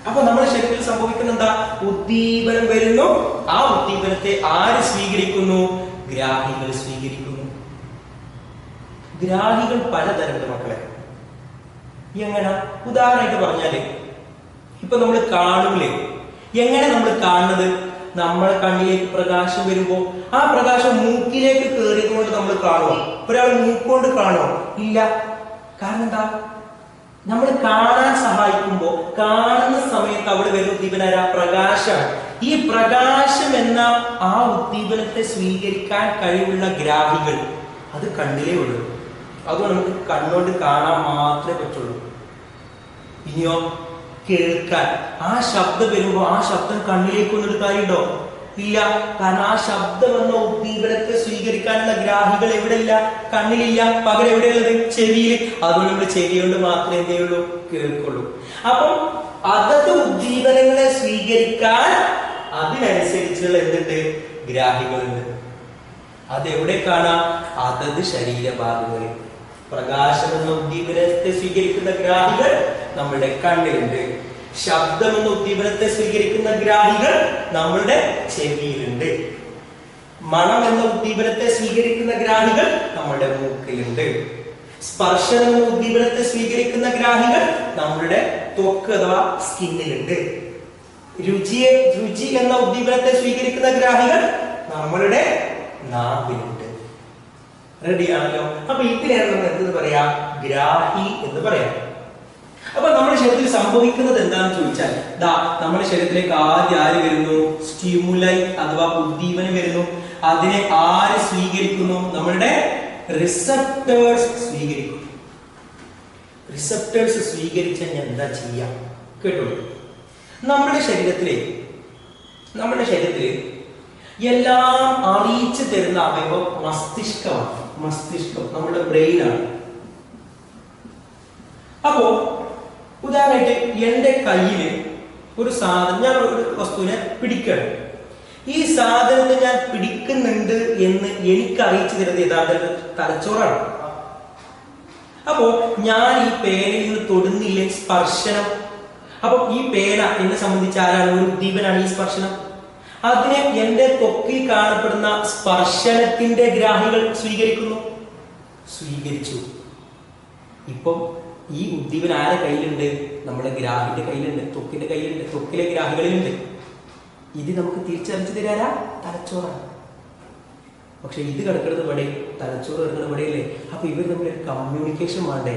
അപ്പൊ നമ്മുടെ ശരീരത്തിൽ സംഭവിക്കുന്ന എന്താ? ഉദ്ദീപനം വരുന്നു, ആ ഉദ്ദീപനത്തെ ആര് സ്വീകരിക്കുന്നു? ഗ്രാഹികൾ സ്വീകരിക്കുന്നു. ഗ്രാഹികൾ പലതരമുണ്ട് മക്കളെ. എങ്ങനെ? ഉദാഹരണമായിട്ട് പറഞ്ഞാല് ഇപ്പൊ നമ്മൾ കാണൂലേ? എങ്ങനെ നമ്മൾ കാണുന്നത്? നമ്മളെ കണ്ണിലേക്ക് പ്രകാശം വരുമ്പോ ആ പ്രകാശം മൂക്കിലേക്ക് കയറിയതുകൊണ്ട് നമ്മൾ കാണുമോ? ഒരാൾ മൂക്കൊണ്ട് കാണുമോ? ഇല്ല. കാരണം എന്താ? നമ്മൾ കാണാൻ സഹായിക്കുമ്പോ കാണുന്ന സമയത്ത് അവിടെ വരുന്ന ഉദ്ദീപന പ്രകാശമാണ്. ഈ പ്രകാശം എന്ന ആ ഉദ്ദീപനത്തെ സ്വീകരിക്കാൻ കഴിവുള്ള ഗ്രാഹികൾ അത് കണ്ണിലേ ഉള്ളൂ. അതുകൊണ്ട് നമുക്ക് കണ്ണുകൊണ്ട് കാണാൻ മാത്രമേ പറ്റുള്ളൂ. ഇനിയോ കേൾക്കാൻ, ആ ശബ്ദം വരുമ്പോ ആ ശബ്ദം കണ്ണിലേക്ക് വന്നിട്ട് കാര്യമുണ്ടോ? ഇല്ല. കാരണം ആ ശബ്ദം എന്ന ഉദ്ദീപനത്തെ സ്വീകരിക്കാനുള്ള ഗ്രാഹികൾ എവിടെ ഇല്ല? കണ്ണിലില്ല. പകരം എവിടെയുള്ളത്? ചെവിയിൽ. അതുകൊണ്ട് നമ്മൾ ചെവി കൊണ്ട് മാത്രമേ എന്ത് ചെയ്യുള്ളൂ? കേൾക്കുള്ളൂ. അപ്പം അതത് ഉദ്ദീപനങ്ങളെ സ്വീകരിക്കാൻ അതിനനുസരിച്ചുള്ള എന്തുണ്ട്? ഗ്രാഹികളുണ്ട്. അതെവിടെ കാണാം? അതത് ശരീരഭാഗങ്ങളിൽ. പ്രകാശം എന്ന ഉദ്ദീപനത്തെ സ്വീകരിക്കുന്ന ഗ്രാഹികൾ നമ്മുടെ കണ്ണിലുണ്ട്. ശബ്ദം എന്ന ഉദ്ദീപനത്തെ സ്വീകരിക്കുന്ന ഗ്രാഹികൾ നമ്മളുടെ ചെവിയിലുണ്ട്. മണം എന്ന ഉദ്ദീപനത്തെ സ്വീകരിക്കുന്ന ഗ്രാഹികൾ നമ്മുടെ മൂക്കിലുണ്ട്. സ്പർശനം എന്ന ഉദ്ദീപനത്തെ സ്വീകരിക്കുന്ന ഗ്രാഹികൾ നമ്മളുടെ ത്വക്ക് അഥവാ സ്കിന്നിലുണ്ട്. രുചി എന്ന ഉദ്ദീപനത്തെ സ്വീകരിക്കുന്ന ഗ്രാഹികൾ നമ്മളുടെ നാവിലുണ്ട്. റെഡിയാണല്ലോ. അപ്പൊ ഇതിനെയാണ് നമ്മൾ എന്തെന്ന് പറയാ? ഗ്രാഹി എന്ന് പറയാം. അപ്പൊ നമ്മുടെ ശരീരത്തിൽ സംഭവിക്കുന്നത് എന്താണെന്ന് ചോദിച്ചാൽ ദാ നമ്മുടെ ശരീരത്തിലേക്ക് ആദ്യം ആര് വരുന്നു? സ്റ്റിമുലൈ അഥവാ ഉദ്ദീപനം വരുന്നു. അതിനെ ആര് സ്വീകരിക്കുന്നു? നമ്മളുടെ റിസപ്റ്റേഴ്സ് സ്വീകരിക്കും. റിസപ്റ്റേഴ്സ് സ്വീകരിച്ച എന്താ ചെയ്യാം? കേട്ടോളൂ. നമ്മുടെ ശരീരത്തില് എല്ലാം അറിയിച്ചു തരുന്ന അവയവം മസ്തിഷ്കമാണ്. മസ്തിഷ്കം നമ്മുടെ ബ്രെയിനാണ്. അപ്പോ ഉദാഹരണമായിട്ട് എന്റെ കയ്യില് ഒരു സാധനം, ഞാൻ ഒരു വസ്തുവിനെ പിടിക്കണം. ഈ സാധനത്തെ ഞാൻ പിടിക്കുന്നുണ്ട് എന്ന് എനിക്ക് അറിയിച്ചു തരുന്നത് യഥാർത്ഥ തലച്ചോറാണ്. അപ്പോ ഞാൻ ഈ പേനയിൽ നിന്ന് തൊടുന്നില്ലേ? സ്പർശനം. അപ്പൊ ഈ പേന എന്നെ സംബന്ധിച്ച് ആരാണ്? ഒരു ഉദ്ദീപനാണ് ഈ സ്പർശനം. അതിനെ എന്റെ ത്വക്കിൽ കാണപ്പെടുന്ന സ്പർശനത്തിന്റെ ഗ്രാഹികൾ സ്വീകരിച്ചു. ഇപ്പം ഈ ഉദ്ദീപനം ആരെ കയ്യിലുണ്ട്? നമ്മുടെ ഗ്രാഹിന്റെ കയ്യിലുണ്ട്, ത്വക്കിന്റെ കയ്യിലുണ്ട്, ത്വക്കിലെ ഗ്രാഹികളിലുണ്ട്. ഇത് നമുക്ക് തിരിച്ചറിഞ്ഞു തരാനാ തലച്ചോറാണ്. പക്ഷെ ഇത് കിടക്കുന്നത് ഇവിടെ, തലച്ചോറ് കിടക്കുന്നത് ഇവിടെയല്ലേ? അപ്പൊ ഇവർ തമ്മിൽ കമ്മ്യൂണിക്കേഷൻ വേണ്ടേ?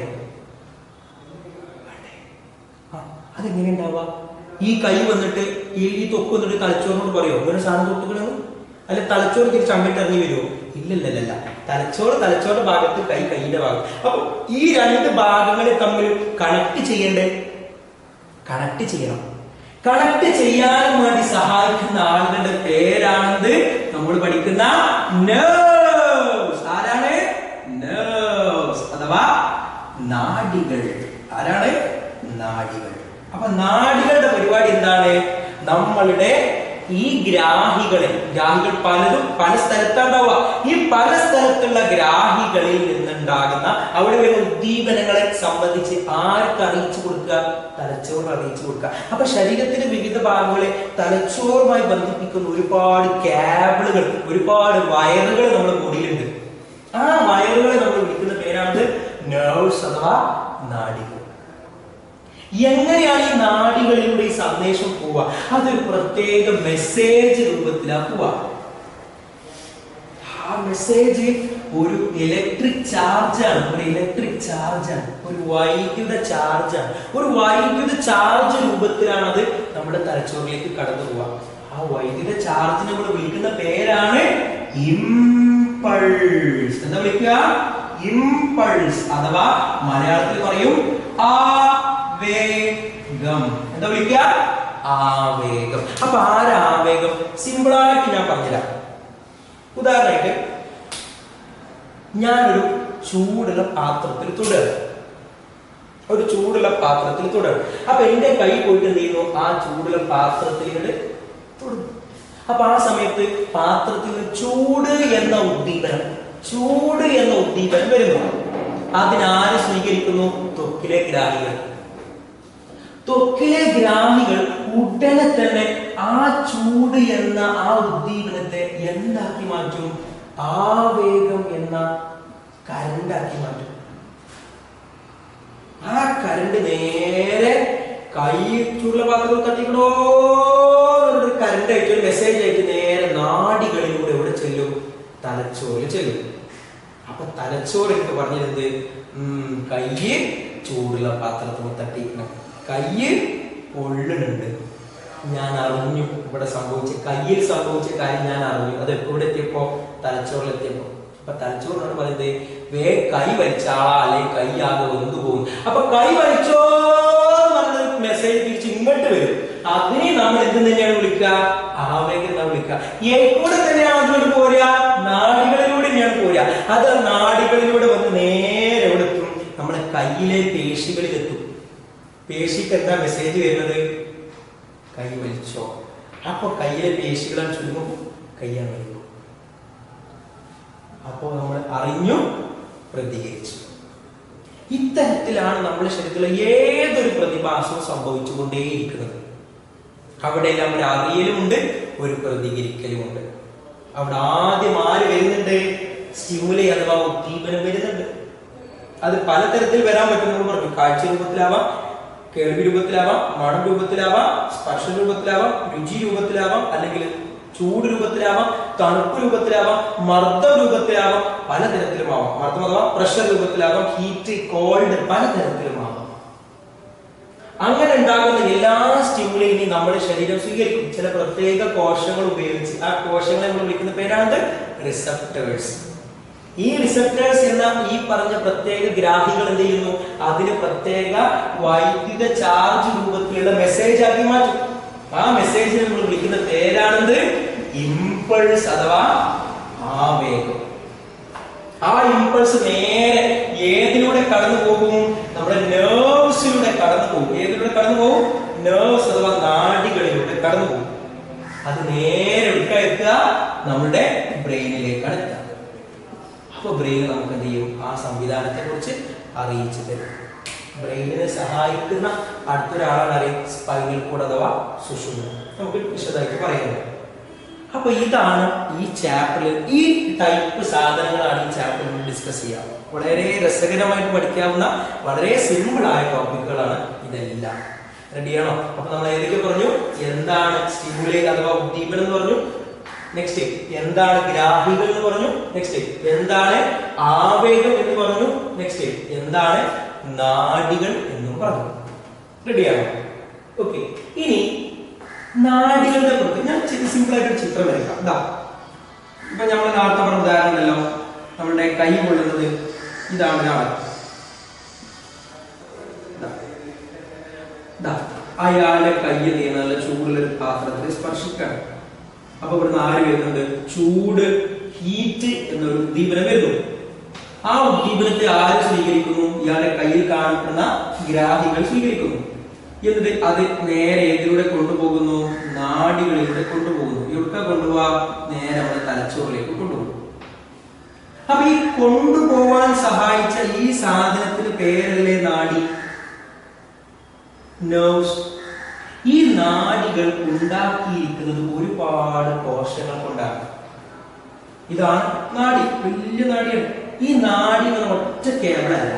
അതെങ്ങനെ ഉണ്ടാവുക? ഈ കൈ വന്നിട്ട് ഈ തൊക്ക് വന്നിട്ട് തലച്ചോറിനോട് പറയോ ഇങ്ങനെ സാധനം തൊട്ടുകണെന്ന്? അല്ല തലച്ചോറ് തിരിച്ച് അങ്ങോട്ട് ഇറങ്ങി വരുമോ? ഇല്ലല്ലല്ല. തലച്ചോറിന്റെ ഭാഗത്ത്, കൈയുടെ ഭാഗം. അപ്പൊ ഈ രണ്ട് ഭാഗങ്ങളെ തമ്മിൽ കണക്ട് ചെയ്യണം. കണക്ട് ചെയ്യാനും വേണ്ടി സഹായിക്കുന്ന ആളുകളുടെ പേരാണെന്ന് നമ്മൾ പഠിക്കുന്ന നെർവ്സ്. ആരാണ്? നെർവ്സ് അഥവാ നാഡികൾ. ആരാണ്? നാഡികൾ. അപ്പൊ നാഡികളുടെ പരിപാടി എന്താണ്? നമ്മളുടെ ഈ ഗ്രാഹികൾ പലതും പല സ്ഥലത്തുണ്ടാവുക. ഈ പല സ്ഥലത്തുള്ള ഗ്രാഹികളിൽ നിന്നുണ്ടാകുന്ന അവിടെ വരുന്ന ഉദ്ദീപനങ്ങളെ സംബന്ധിച്ച് ആർക്ക് അറിയിച്ചു കൊടുക്കുക? തലച്ചോറ് അറിയിച്ചു കൊടുക്കുക. അപ്പൊ ശരീരത്തിന്റെ വിവിധ ഭാഗങ്ങളെ തലച്ചോറുമായി ബന്ധിപ്പിക്കുന്ന ഒരുപാട് കേബിളുകൾ, ഒരുപാട് വയറുകൾ നമ്മുടെ ബോഡിയിലുണ്ട്. ആ വയറുകളെ നമ്മൾ വിളിക്കുന്ന പേരാണ് നെർവ്സ് അഥവാ നാഡികൾ. എങ്ങനെയാണ് ഈ നാഡികളിലൂടെ ഈ സന്ദേശം പോവുക? അതൊരു പ്രത്യേക മെസ്സേജ് രൂപത്തിലാണ് പോവുക. ആ മെസ്സേജ് ഒരു ഇലക്ട്രിക് ചാർജാണ്, ഒരു വൈദ്യുത ചാർജാണ്. ഒരു വൈദ്യുത ചാർജ് രൂപത്തിലാണ് അത് നമ്മുടെ തലച്ചോറിലേക്ക് കടന്നു പോവുക. ആ വൈദ്യുത ചാർജ് നമ്മൾ വിളിക്കുന്ന പേരാണ് ഇംപൾസ്. എന്താ വിളിക്കുക? ഇംപൾസ് അഥവാ മലയാളത്തിൽ പറയും ആവേഗം. എന്താ വിളിക്കുക? ആവേഗം. അപ്പൊ ആരാവേഗം? സിമ്പിളായിട്ട് ഞാൻ പറഞ്ഞുതരാം. ഉദാഹരണമായിട്ട് ഞാനൊരു ചൂടുള്ള പാത്രത്തിൽ തുടരും. അപ്പൊ എന്റെ കൈ പോയിട്ട് എന്ത് ചെയ്യുന്നു? ആ ചൂടുള്ള പാത്രത്തിൽ തൊടുന്നു. അപ്പൊ ആ സമയത്ത് പാത്രത്തിൽ ചൂട് എന്ന ഉദ്ദീപനം വരുന്നു. അതിനാര് സ്വീകരിക്കുന്നു? ത്വക്കിലെ ഗ്രാഹികൾ ഉടനെ തന്നെ ആ ചൂട് എന്ന ആ ഉദ്ദീപനത്തെ എന്താക്കി മാറ്റും? ആവേഗം എന്ന കരണ്ടാക്കി മാറ്റും. ആ കരണ്ട് നേരെ കൈ ചൂടുള്ള പാത്രത്തിൽ തട്ടിക്കണോ കരണ്ട് ആയിട്ട് ഒരു മെസ്സേജ് ആയിട്ട് നേരെ നാഡികളിലൂടെ എവിടെ ചെല്ലും? തലച്ചോറിൽ ചെല്ലും. അപ്പൊ തലച്ചോറ് എനിക്ക് പറഞ്ഞിരുന്നത് കയ്യ് ചൂടുള്ള പാത്രത്തിൽ തട്ടിക്കണം, കയ്യ് പൊള്ളുന്നുണ്ട്, ഞാൻ അറിഞ്ഞു, ഇവിടെ കയ്യിൽ സംഭവിച്ച കാര്യം ഞാൻ അറിഞ്ഞു. അത് എവിടെ എത്തിയപ്പോ? തലച്ചോറിലെത്തിയപ്പോ. അപ്പൊ തലച്ചോറിനോട് പറയുന്നത് കൈ വലിച്ചാളാ അല്ലെങ്കിൽ കൈ ആകെ വെന്തു പോകും. അപ്പൊ കൈ വലിച്ചോ നമ്മൾ മെസ്സേജ് തിരിച്ച് ഇങ്ങോട്ട് വരും. അതിനെ നമ്മൾ എന്ത് തന്നെയാണ് വിളിക്കുക? ആവേഗം എന്നാണ് വിളിക്കുക. എവിടെ തന്നെയാണ് അതിലൂടെ പോരുക? നാഡികളിലൂടെ തന്നെയാണ് പോരുക. അത് നാഡികളിലൂടെ വന്ന് നേരെ എവിടെ എത്തും? നമ്മുടെ കയ്യിലെ പേശികളിൽ എത്തും. പേശിക്ക് എന്താ മെസ്സേജ് വരുന്നത്? കൈ വലിച്ചോ. അപ്പൊ കയ്യിലെ പേശികളാണ് ചുരുങ്ങും, കയ്യാണ് വലിക്കും. അപ്പോ നമ്മൾ അറിഞ്ഞു, പ്രതികരിച്ചു. ഇത്തരത്തിലാണ് നമ്മുടെ ശരീരത്തിലെ ഏതൊരു പ്രതിഭാസവും സംഭവിച്ചുകൊണ്ടേയിരിക്കുന്നത്. അവിടെയെല്ലാം ഒരു അറിയലുമുണ്ട്, ഒരു പ്രതികരിക്കലുമുണ്ട്. അവിടെ ആദ്യം ആര് വരുന്നുണ്ട്? സ്റ്റിമുലൈ അഥവാ ഉദ്ദീപനം വരുന്നുണ്ട്. അത് പലതരത്തിൽ വരാൻ പറ്റുമെന്ന് പറഞ്ഞു. കാഴ്ച രൂപത്തിലാവാം, കേൾവി രൂപത്തിലാവാം, മണം രൂപത്തിലാവാം, സ്പർശ രൂപത്തിലാവാം, രുചി രൂപത്തിലാവാം, അല്ലെങ്കിൽ ചൂട് രൂപത്തിലാവാം, തണുപ്പ് രൂപത്തിലാവാം, മർദ്ദം രൂപത്തിലാവാം, പലതരത്തിലുമാവാം. മർദ്ദം അഥവാ പ്രഷർ രൂപത്തിലാവാം, ഹീറ്റ്, കോൾഡ്, പലതരത്തിലുമാവാം. അങ്ങനെ ഉണ്ടാകുന്ന എല്ലാ സ്റ്റിമുലൈനും നമ്മുടെ ശരീരം സ്വീകരിക്കും. ചില പ്രത്യേക കോശങ്ങൾ ഉപയോഗിച്ച് ആ കോശങ്ങളെ നമ്മൾ വിളിക്കുന്ന പേരാണ് റിസപ്റ്റേഴ്സ്. ഈ റിസപ്റ്റേഴ്സ് എന്ന ഈ പറഞ്ഞ പ്രത്യേക ഗ്രാഹികൾ എന്ത് ചെയ്യുന്നു? അതിന് പ്രത്യേക വൈദ്യുത ചാർജ് രൂപത്തിലുള്ള മെസ്സേജ് ആക്കി മാറ്റും. ആ മെസ്സേജിനെ നമ്മൾ വിളിക്കുന്ന പേരാണെന്ത്? ഇംപൾസ് അഥവാ ആവേഗം. ആ ഇംപൾസ് നേരെ ഏതിലൂടെ കടന്നു പോകും? നമ്മുടെ നെർവ്സിലൂടെ കടന്നു പോകും. ഏതിലൂടെ കടന്നു പോകും? നെർവ്സ് അഥവാ നാഡികളിലൂടെ കടന്നു പോകും. അത് നേരെ എത്തുക നമ്മുടെ ബ്രെയിനിലേക്കാണ് എത്തുക. അപ്പൊ ബ്രെയിൻ നമുക്ക് എന്ത് ചെയ്യും? ആ സംവിധാനത്തെ കുറിച്ച് അറിയിച്ചു തരും. ബ്രെയിനിനെ സഹായിക്കുന്ന അടുത്തൊരാളാണ് സ്പൈനൽ കോഡ് അഥവാ സുഷുമ്ന. നമുക്ക് വിശദമായിട്ട് പറയുന്നത്. അപ്പൊ ഇതാണ് ഈ ചാപ്റ്ററിൽ, ഈ ടൈപ്പ് സാധനങ്ങളാണ് ഈ ചാപ്റ്ററിൽ ഡിസ്കസ് ചെയ്യുക. വളരെ രസകരമായിട്ട് പഠിക്കാവുന്ന വളരെ സിമ്പിൾ ആയ ടോപ്പിക്കുകളാണ് ഇതെല്ലാം. റെഡിയാണോ? അപ്പൊ നമ്മൾ ഏതൊക്കെ പറഞ്ഞു? എന്താണ് സ്റ്റിമുലൈ അഥവാ ഉദ്ദീപനം എന്ന് പറഞ്ഞു. നെക്സ്റ്റ് എന്താണ് ഗ്രാഹികൾ എന്ന് പറഞ്ഞു. നെക്സ്റ്റ് എന്താണ് ആവേഗം എന്ന് പറഞ്ഞു. നെക്സ്റ്റ് എന്താണ് നാഡികൾ എന്നും പറഞ്ഞു. റെഡിയാണോ? ഓക്കെ, ഇനി നാഡികളുടെ പുറത്ത് ഞാൻ സിമ്പിൾ ആയിട്ട് ചിത്രം വരയ്ക്കാം. ഇതാ ഇപ്പൊ നമ്മൾ നേരത്തെ പറഞ്ഞ ഉദാഹരണം ഉണ്ടല്ലോ, നമ്മളുടെ കൈ കൊള്ളുന്നത് ഇതാണ് ഒരാൾ. അയാളുടെ കയ്യിൽ നീ നല്ല ചൂടുള്ള ഒരു പാത്രത്തിൽ സ്പർശിക്കണം. അപ്പൊ ഇവിടുന്ന് ആര് വരുന്നുണ്ട്? ചൂട്, ഹീറ്റ് എന്നൊരു ഉദ്ദീപനം വരുന്നു. ആ ഉദ്ദീപനത്തെ ആര് സ്വീകരിക്കുന്നു? ഇയാളുടെ കയ്യിൽ കാണപ്പെടുന്ന ഗ്രാഹികൾ സ്വീകരിക്കുന്നു. എന്നിട്ട് അത് നേരെ ഏതിലൂടെ കൊണ്ടുപോകുന്നു? നാഡികളിലൂടെ കൊണ്ടുപോകുന്നു. എവിടെ കൊണ്ടുപോവാ? നേരെ നമ്മുടെ തലച്ചോറിലേക്ക് കൊണ്ടുപോകും. അപ്പൊ ഈ കൊണ്ടുപോകാൻ സഹായിച്ച ഈ സാധനത്തിന് പേരല്ലേ നാഡി? നെർവ്സ്. ഈ നാഡികൾ ഉണ്ടാക്കിയിരിക്കുന്നത് ഒരുപാട് കോശങ്ങൾ കൊണ്ടാണ്. ഇതാണ് നാഡി, വലിയ നാഡിയാണ്. ഈ നാഡി എന്ന ഒറ്റ കേബിളല്ല,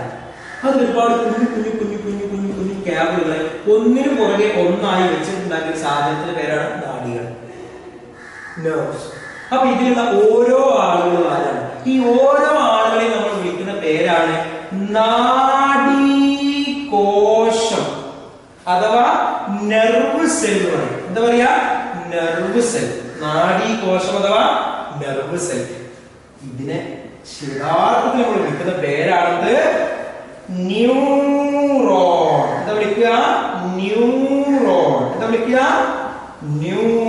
അത് ഒരുപാട് കുഞ്ഞു കുഞ്ഞു കുഞ്ഞു കുഞ്ഞു കുഞ്ഞു കുഞ്ഞു കേബിളുകളെ ഒന്നിനു പുറകെ ഒന്നായി വെച്ചിട്ടുണ്ടാക്കിയ സാധനത്തിന്റെ പേരാണ് നാഡികൾ, നെർവ്സ്. അപ്പൊ ഇതിലുള്ള ഓരോ ആളുകളും ആരാണ്? ഈ ഓരോ ആളുകളെയും നമ്മൾ വിളിക്കുന്ന പേരാണ് നാഡീകോശം അഥവാ നെർവ് സെൽ എന്ന് പറയും. എന്താ പറയാ? നെർവ് സെൽ, നാഡീകോശം അഥവാ നെർവ് സെൽ. ഇതിനെ യഥാർത്ഥത്തിൽ നമ്മൾ വിളിക്കുന്ന പേരാണത് ന്യൂറോൺ. എന്താ വിളിക്കുക? ന്യൂറോൺ. എന്താ വിളിക്കുക? ന്യൂറോൺ.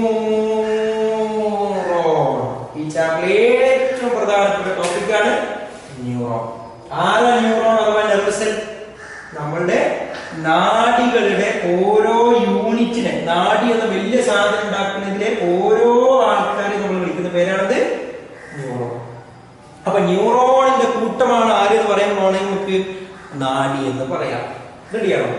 ഈ ചാപ്റ്ററിലെ ഏറ്റവും പ്രധാനപ്പെട്ട ടോപ്പിക്കാണ് ന്യൂറോൺ. ആരാ ന്യൂറോൺ അഥവാ നെർവ് സെൽ? നമ്മളുടെ നാഡികളുടെ ഓരോ യൂണിറ്റിനെ, നാഡി എന്ന വലിയ സാധനം ഉണ്ടാക്കുന്നതിലെ ഓരോ ആൾക്കാരെ നമ്മൾ വിളിക്കുന്ന പേരാണത് ന്യൂറോൺ. അപ്പൊ ന്യൂറോണിന്റെ കൂട്ടമാണ് ആര് എന്ന് പറയുമ്പോഴാണെങ്കിൽ നമുക്ക് നാഡി എന്ന് പറയാം. റെഡിയാണോ?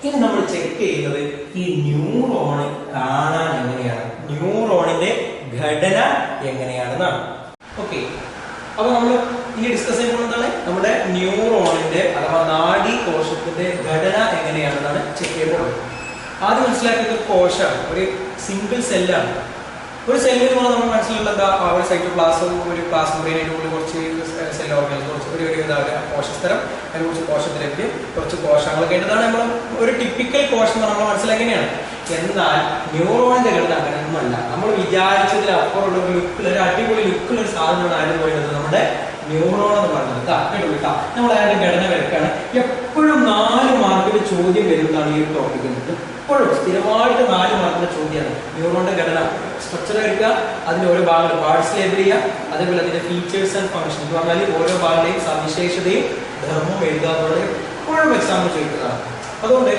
ഇനി നമ്മൾ ചെക്ക് ചെയ്യുന്നത് ഈ ന്യൂറോണ് കാണാൻ എങ്ങനെയാണ്, ന്യൂറോണിന്റെ ഘടന എങ്ങനെയാണെന്നാണ്. ഓക്കെ, അപ്പൊ നമ്മൾ ഇനി ഡിസ്കസ് ചെയ്യുമ്പോൾ എന്താണ് നമ്മുടെ ന്യൂറോണിന്റെ അഥവാ നാഡി കോശത്തിന്റെ ഘടന എങ്ങനെയാണെന്നാണ് ചെക്ക് ചെയ്യുമ്പോൾ. ആദ്യം മനസ്സിലാക്കിയത് കോശമാണ്, ഒരു സിംഗിൾ സെല്ലാണ്. ഒരു സെല്ലിൽ നമ്മൾ മനസ്സിലുള്ള എന്താ? ഒരു സൈറ്റോപ്ലാസം, ഒരു പ്ലാസ്മോഡിയനായിട്ട് കുറച്ച് സെൽ ഓർഗൻസ്, കുറച്ച് ഒരു കോശസ്ഥലം, അതിനെ കുറിച്ച് കോശത്തിലേക്ക് കുറച്ച് കോശങ്ങളൊക്കെ ആയിട്ടാണ് നമ്മൾ ഒരു ടിപ്പിക്കൽ കോശം നമ്മൾ മനസ്സിലാക്കി എങ്ങനെയാണ്. എന്നാൽ ന്യൂറോണിന്റെ ഘടന അങ്ങനെയൊന്നുമല്ല. നമ്മൾ വിചാരിച്ചതിലപ്പുറമുള്ള ഒരു ലുക്കിൽ, ഒരു അടിപൊളി ലുക്കിൽ ഒരു സാധനമാണ് ആരും പറയുന്നത് നമ്മുടെ ന്യൂറോൺ എന്ന് പറയുന്നത്. കേട്ടോ, നമ്മൾ അതിന്റെ ഘടന വരക്കാണ്. എപ്പോഴും 4 മാർക്കിന് ചോദ്യം വരുന്നതാണ് ഈ ഒരു ടോപ്പിക്. എപ്പോഴും സ്ഥിരമായിട്ട് 4 മാർക്കിന്റെ ചോദ്യമാണ് ന്യൂറോണിന്റെ ഘടന. സ്ട്രക്ചർ എടുക്കുക, അതിന്റെ ഓരോ ഭാഗങ്ങൾ പാർട്സ് ലേബിൾ ചെയ്യുക, അതേപോലെ അതിന്റെ ഫീച്ചേഴ്സ് ആൻഡ് ഫംഗ്ഷൻ എന്ന് പറഞ്ഞാൽ ഓരോ ഭാഗങ്ങളെയും സവിശേഷതയും ധർമ്മവും എഴുതുക എന്നുള്ളത് എപ്പോഴും എക്സാമ്പിൾ ചോദിക്കുന്നതാണ്. അതുകൊണ്ട്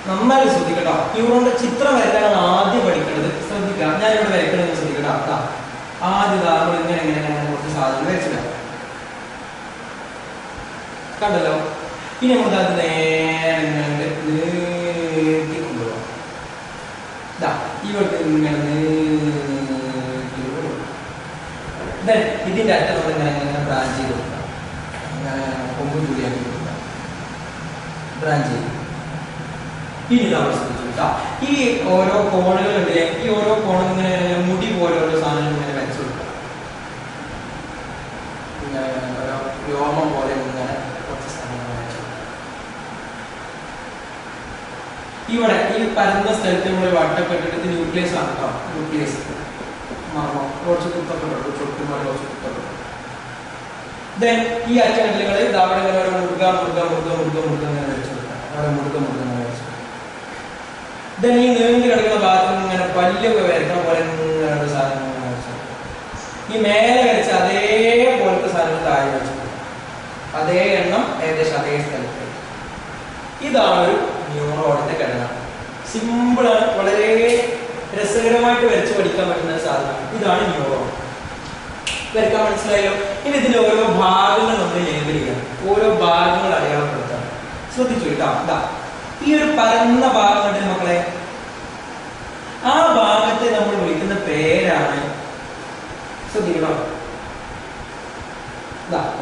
നന്നായി ശ്രദ്ധിക്കട്ടോ. ന്യൂറോണിന്റെ ചിത്രം വരയ്ക്കാനാണ് ആദ്യം പഠിക്കേണ്ടത്. ശ്രദ്ധിക്കുക, ഞാൻ ഇവിടെ വരയ്ക്കണമെന്ന് ശ്രദ്ധിക്കട്ടോ. ആദ്യം നമ്മൾ ഇങ്ങനെ എങ്ങനെ കുറച്ച് സാധനങ്ങൾ വരച്ചിടാം. കണ്ടല്ലോ? ഇനി നമുക്ക് അത് നേരെ നീട്ടി കൊണ്ടുപോകാം. ഇവിടെ ഇങ്ങനെ നീട്ടി കൊണ്ടുപോകാം. ഇതിന്റെ അറ്റം നമ്മൾ ഇങ്ങനെ ഇങ്ങനെ ബ്രാഞ്ച് ചെയ്ത് കൊടുക്കാം. അങ്ങനെ കൊമ്പും കൂടിയാക്കി കൊടുക്കാം, ബ്രാഞ്ച് ചെയ്ത്. ഇനി നമ്മൾ ശ്രദ്ധിച്ചു, ഈ ഓരോ കോണുകളുണ്ട്, ഈ ഓരോ കോണും ഇങ്ങനെ മുടി പോലെ ഓരോ സാധനങ്ങൾ ഇങ്ങനെ വരച്ചു കൊടുക്കാം. ഓരോ രോമം പോലെ ഇങ്ങനെ കുറച്ച് സാധനങ്ങൾ വരച്ചു. ഇവിടെ ഈ പരന്ന സ്ഥലത്ത് നമ്മൾ വട്ടപ്പെട്ടിട്ട് ന്യൂക്ലിയസ് ആണ് കേട്ടോ. ന്യൂക്ലിയസ് മർമ്മം കുറച്ച് കുത്തപ്പെട്ടുള്ളൂ, ചുറ്റുമാറി കുറച്ച് കുത്തപ്പെട്ടു. ദെൻ ഈ അറ്റങ്ങളിലുകൾ അവിടെ ഇങ്ങനെ ഓരോ മുറുക മുറുക മുറുക മുറുക മുറുക ഇങ്ങനെ വരച്ചു കൊടുക്കാം. ഓരോ മുറുക മുറുക ഇങ്ങനെ വരച്ചു. ദെൻ ഈ നീണ്ടു കിടക്കുന്ന ഭാഗത്ത് ഇങ്ങനെ പല്ലൊക്കെ വരയ്ക്കണ പോലെ ഇങ്ങനെ ഒരു സാധനം വരച്ചു. ഈ മേലെ വരച്ച അതേപോലത്തെ സാധനങ്ങൾ താഴെ വെച്ചു, അതേ എണ്ണം ഏകദേശം അതേ സ്ഥലത്ത്. ഇതാണ് ഒരു ന്യൂറോണിന്റെ ഘടന. സിമ്പിളാണ്, വളരെ രസകരമായിട്ട് വരച്ച് പഠിക്കാൻ പറ്റുന്ന സാധനം. ഇതാണ് ന്യൂറോൺ. വരയ്ക്കാൻ മനസ്സിലായല്ലോ? ഇനി ഇതിന്റെ ഓരോ ഭാഗങ്ങൾ നമ്മൾ ലേബൽ ചെയ്യണം, ഓരോ ഭാഗങ്ങൾ അടയാളപ്പെടുത്താം. ശ്രദ്ധിച്ചു കേട്ടോ. ഈ ഒരു പരന്ന ഭാഗം കണ്ടില്ല മക്കളെ? ആ ഭാഗത്തെ നമ്മൾ വിളിക്കുന്ന പേരാണ്, ശ്രദ്ധിക്കണം,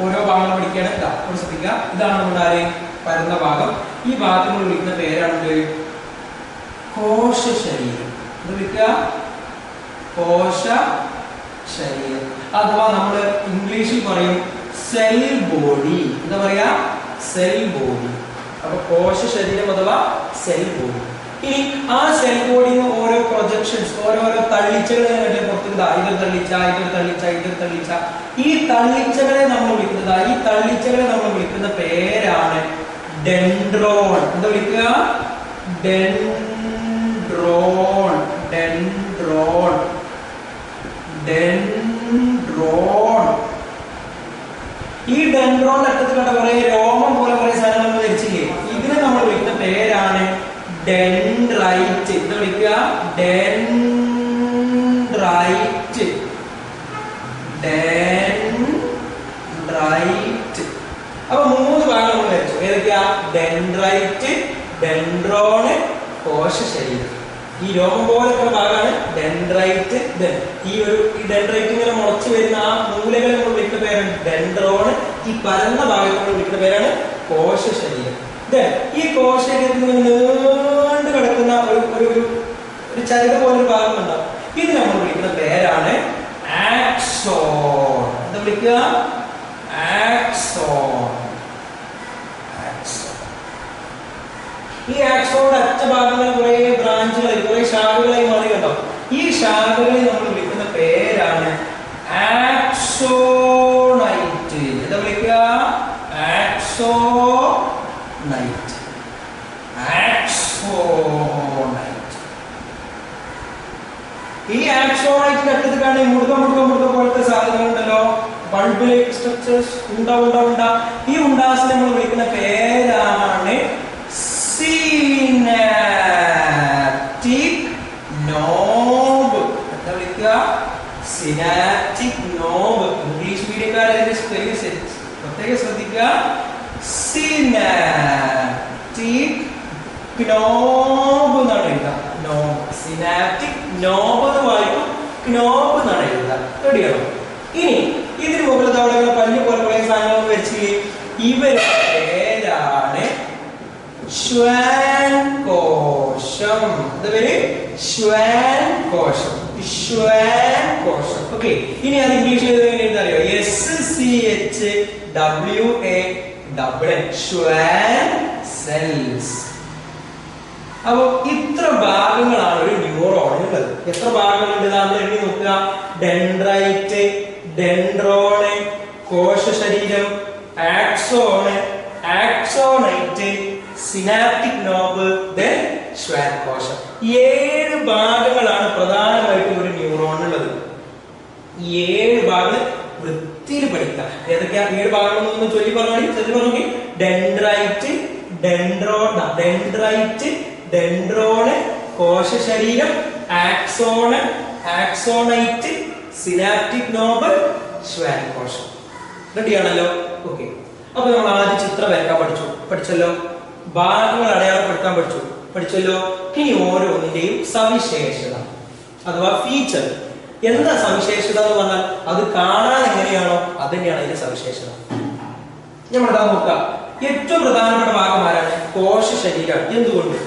ഓരോ ഭാഗങ്ങൾ പഠിക്കുകയാണ്. ഇവിടെ ശ്രദ്ധിക്കുക, ഇതാണ് നമ്മുടെ ആര് പരന്ന ഭാഗം. ഈ ഭാഗത്ത് നമ്മൾ വിളിക്കുന്ന പേരാണ് കോശ ശരീരം. ഇത് വിളിക്കുക കോശ ശരീരം, അഥവാ നമ്മൾ ഇംഗ്ലീഷിൽ പറയും സെൽ ബോഡി. എന്താ പറയാ? Cell body. അപ്പൊ കോശ ശരീരം അഥവാ സെൽ ബോഡി. ഇനി ആ സെൽ ബോഡിയിൽ നിന്ന് ഓരോ പ്രൊജക്ഷൻസ്, ഓരോരോ തള്ളിച്ചകൾ പുറത്തേക്ക് ഇതൊരു തള്ളിച്ച, ഇതൊരു തള്ളിച്ച, ഇതൊരു തള്ളിച്ച. ഈ തള്ളിച്ചകളെ നമ്മൾ വിളിക്കുന്ന പേരാണ് ഡെൻഡ്രോൺ. എന്താ വിളിക്കുക? ഡെൻഡ്രോൺ. ഈ ഡെൻഡ്രോണിന്റെ അറ്റത്ത് കണ്ട കുറെ രോമം പോലെ കുറെ സാധനങ്ങൾ നമ്മൾ ധരിച്ചില്ലേ? ഇതിനെ നമ്മൾ വിളിക്കുന്ന പേരാണ് ഡെൻഡ്രൈറ്റ്. എന്താ വിളിക്കുക? ഡെൻഡ്രൈറ്റ്. അപ്പൊ 3 ഭാഗങ്ങൾ നമ്മൾ ധരിച്ചു. ഏതൊക്കെയാ? ഡെൻഡ്രൈറ്റ്, ഡെൻഡ്രോൺ, കോശ ശരീരം. ഈ രോമം പോലൊക്കെ ഭാഗമാണ് ഡെൻഡ്രൈറ്റ്. ഈ ഡെൻഡ്രൈറ്റ് ഇങ്ങനെ മുളച്ചു വരുന്ന ആ മൂലകളെ നമ്മൾ വിളിക്കുന്ന പേരാണ് ഡെൻഡ്രോൺ. ഈ പരന്ന ഭാഗത്ത് നമ്മൾ വിളിക്കുന്ന പേരാണ് കോശ ശരീരം. ഈ കോശ ശരീരത്തിൽ നീണ്ടു കിടക്കുന്ന ഒരു ചരിത പോലൊരു ഭാഗം ഉണ്ടാവും. ഇത് നമ്മൾ വിളിക്കുന്ന പേരാണ് ആക്സോൺ. എന്താ വിളിക്കുക? ആക്സോൺ. ഈ ആക്സോണിന്റെ അറ്റഭാഗങ്ങൾ കുറെ ബ്രാഞ്ചുകളായി, കുറെ ശാഖകളായി മാറി കണ്ടോ? ഈ ശാഖകളെ നമ്മൾ വിളിക്കുന്ന പേരാണ് ആക്സോണൈറ്റ്. എന്താ വിളിക്കുക? ആക്സോണൈറ്റ്. ഈ ആക്സോണൈറ്റിന്റെ അറ്റത്ത് കാണുന്ന മുടുക്ക പോലത്തെ സാധനങ്ങളുണ്ടല്ലോ, ബൾബ് ലൈക്ക് സ്ട്രക്ചേഴ്സ്, ഉണ്ട. ഈ ഉണ്ടാസിനെ നമ്മൾ വിളിക്കുന്ന പേരാണ് സിനാപ്റ്റിക് നോബ്. എന്താ വിളിക്കുക? Synaptic knob. ഇംഗ്ലീഷ് മീഡിയക്കാരെ പ്രത്യേകം ശ്രദ്ധിക്കുക. സിനാപ്റ്റിക് നോബ് എന്നാണ് എഴുതുക. സിനാപ്റ്റിക് നോബ് എന്ന് വായിക്കും, നോബ് എന്നാണ് എഴുതുക. റെഡിയാണോ? ഇനി ഇതിന് മുകളിൽ അവിടെ പല്ല് പോലെ കുറെ സാധനങ്ങൾ വെച്ച് ഇവരുടെ പേരാണ് ശ്വാൻ കോശം. എന്താ പേര്? ശ്വാൻ കോശം. ഓക്കെ. ഇനി അത് ഇംഗ്ലീഷിൽ എഴുതാൻ അറിയോ? SCHWAN, Schwann cells. അപ്പൊ ഇത്ര ഭാഗങ്ങളാണ് ഒരു ന്യൂറോണിനുള്ളത്. എത്ര ഭാഗങ്ങളുണ്ട് നമ്മൾ എഴുതി നോക്കുക. ഡെൻഡ്രൈറ്റ്, ഡെൻഡ്രോണ്, കോശ ശരീരം, ആക്സോണ്, ആക്സോണൈറ്റ്, സിനാപ്റ്റിക് നോബ്, ശ്വാൻ കോശം. 7 ഭാഗങ്ങളാണ് പ്രധാനമായിട്ടും ഒരു ന്യൂറോണിനുള്ളത്. 7 ഭാഗങ്ങൾ വൃത്തിയിൽ പഠിക്കുക. ഏതൊക്കെയാ 7 ഭാഗങ്ങളൊന്നും ചൊല്ലി പറഞ്ഞു. ഡെൻഡ്രൈറ്റ്, ഡെൻഡ്രോണ്, കോശ ശരീരം, ആക്സോണ്, ആക്സോണൈറ്റ്, സിനാപ്റ്റിക് നോബ്, ശ്വാൻ കോശം. റെഡിയാണല്ലോ? ഓക്കെ. അപ്പൊ നമ്മൾ ആദ്യം ചിത്രം വരയ്ക്കാൻ പഠിച്ചല്ലോ. ഭാഗങ്ങൾ അടയാളപ്പെടുത്താൻ പഠിച്ചല്ലോ. ഇനി ഓരോന്നിന്റെയും സവിശേഷത അഥവാ ഫീച്ചർ. എന്താ സവിശേഷത എന്ന് പറഞ്ഞാൽ അത് കാണാൻ എങ്ങനെയാണോ അത് തന്നെയാണ് അതിന്റെ സവിശേഷത. നമ്മളിതാ നോക്കാം. ഏറ്റവും പ്രധാനപ്പെട്ട ഭാഗം ആരാണ്? കോശ ശരീരമാണ്. എന്തുകൊണ്ട്?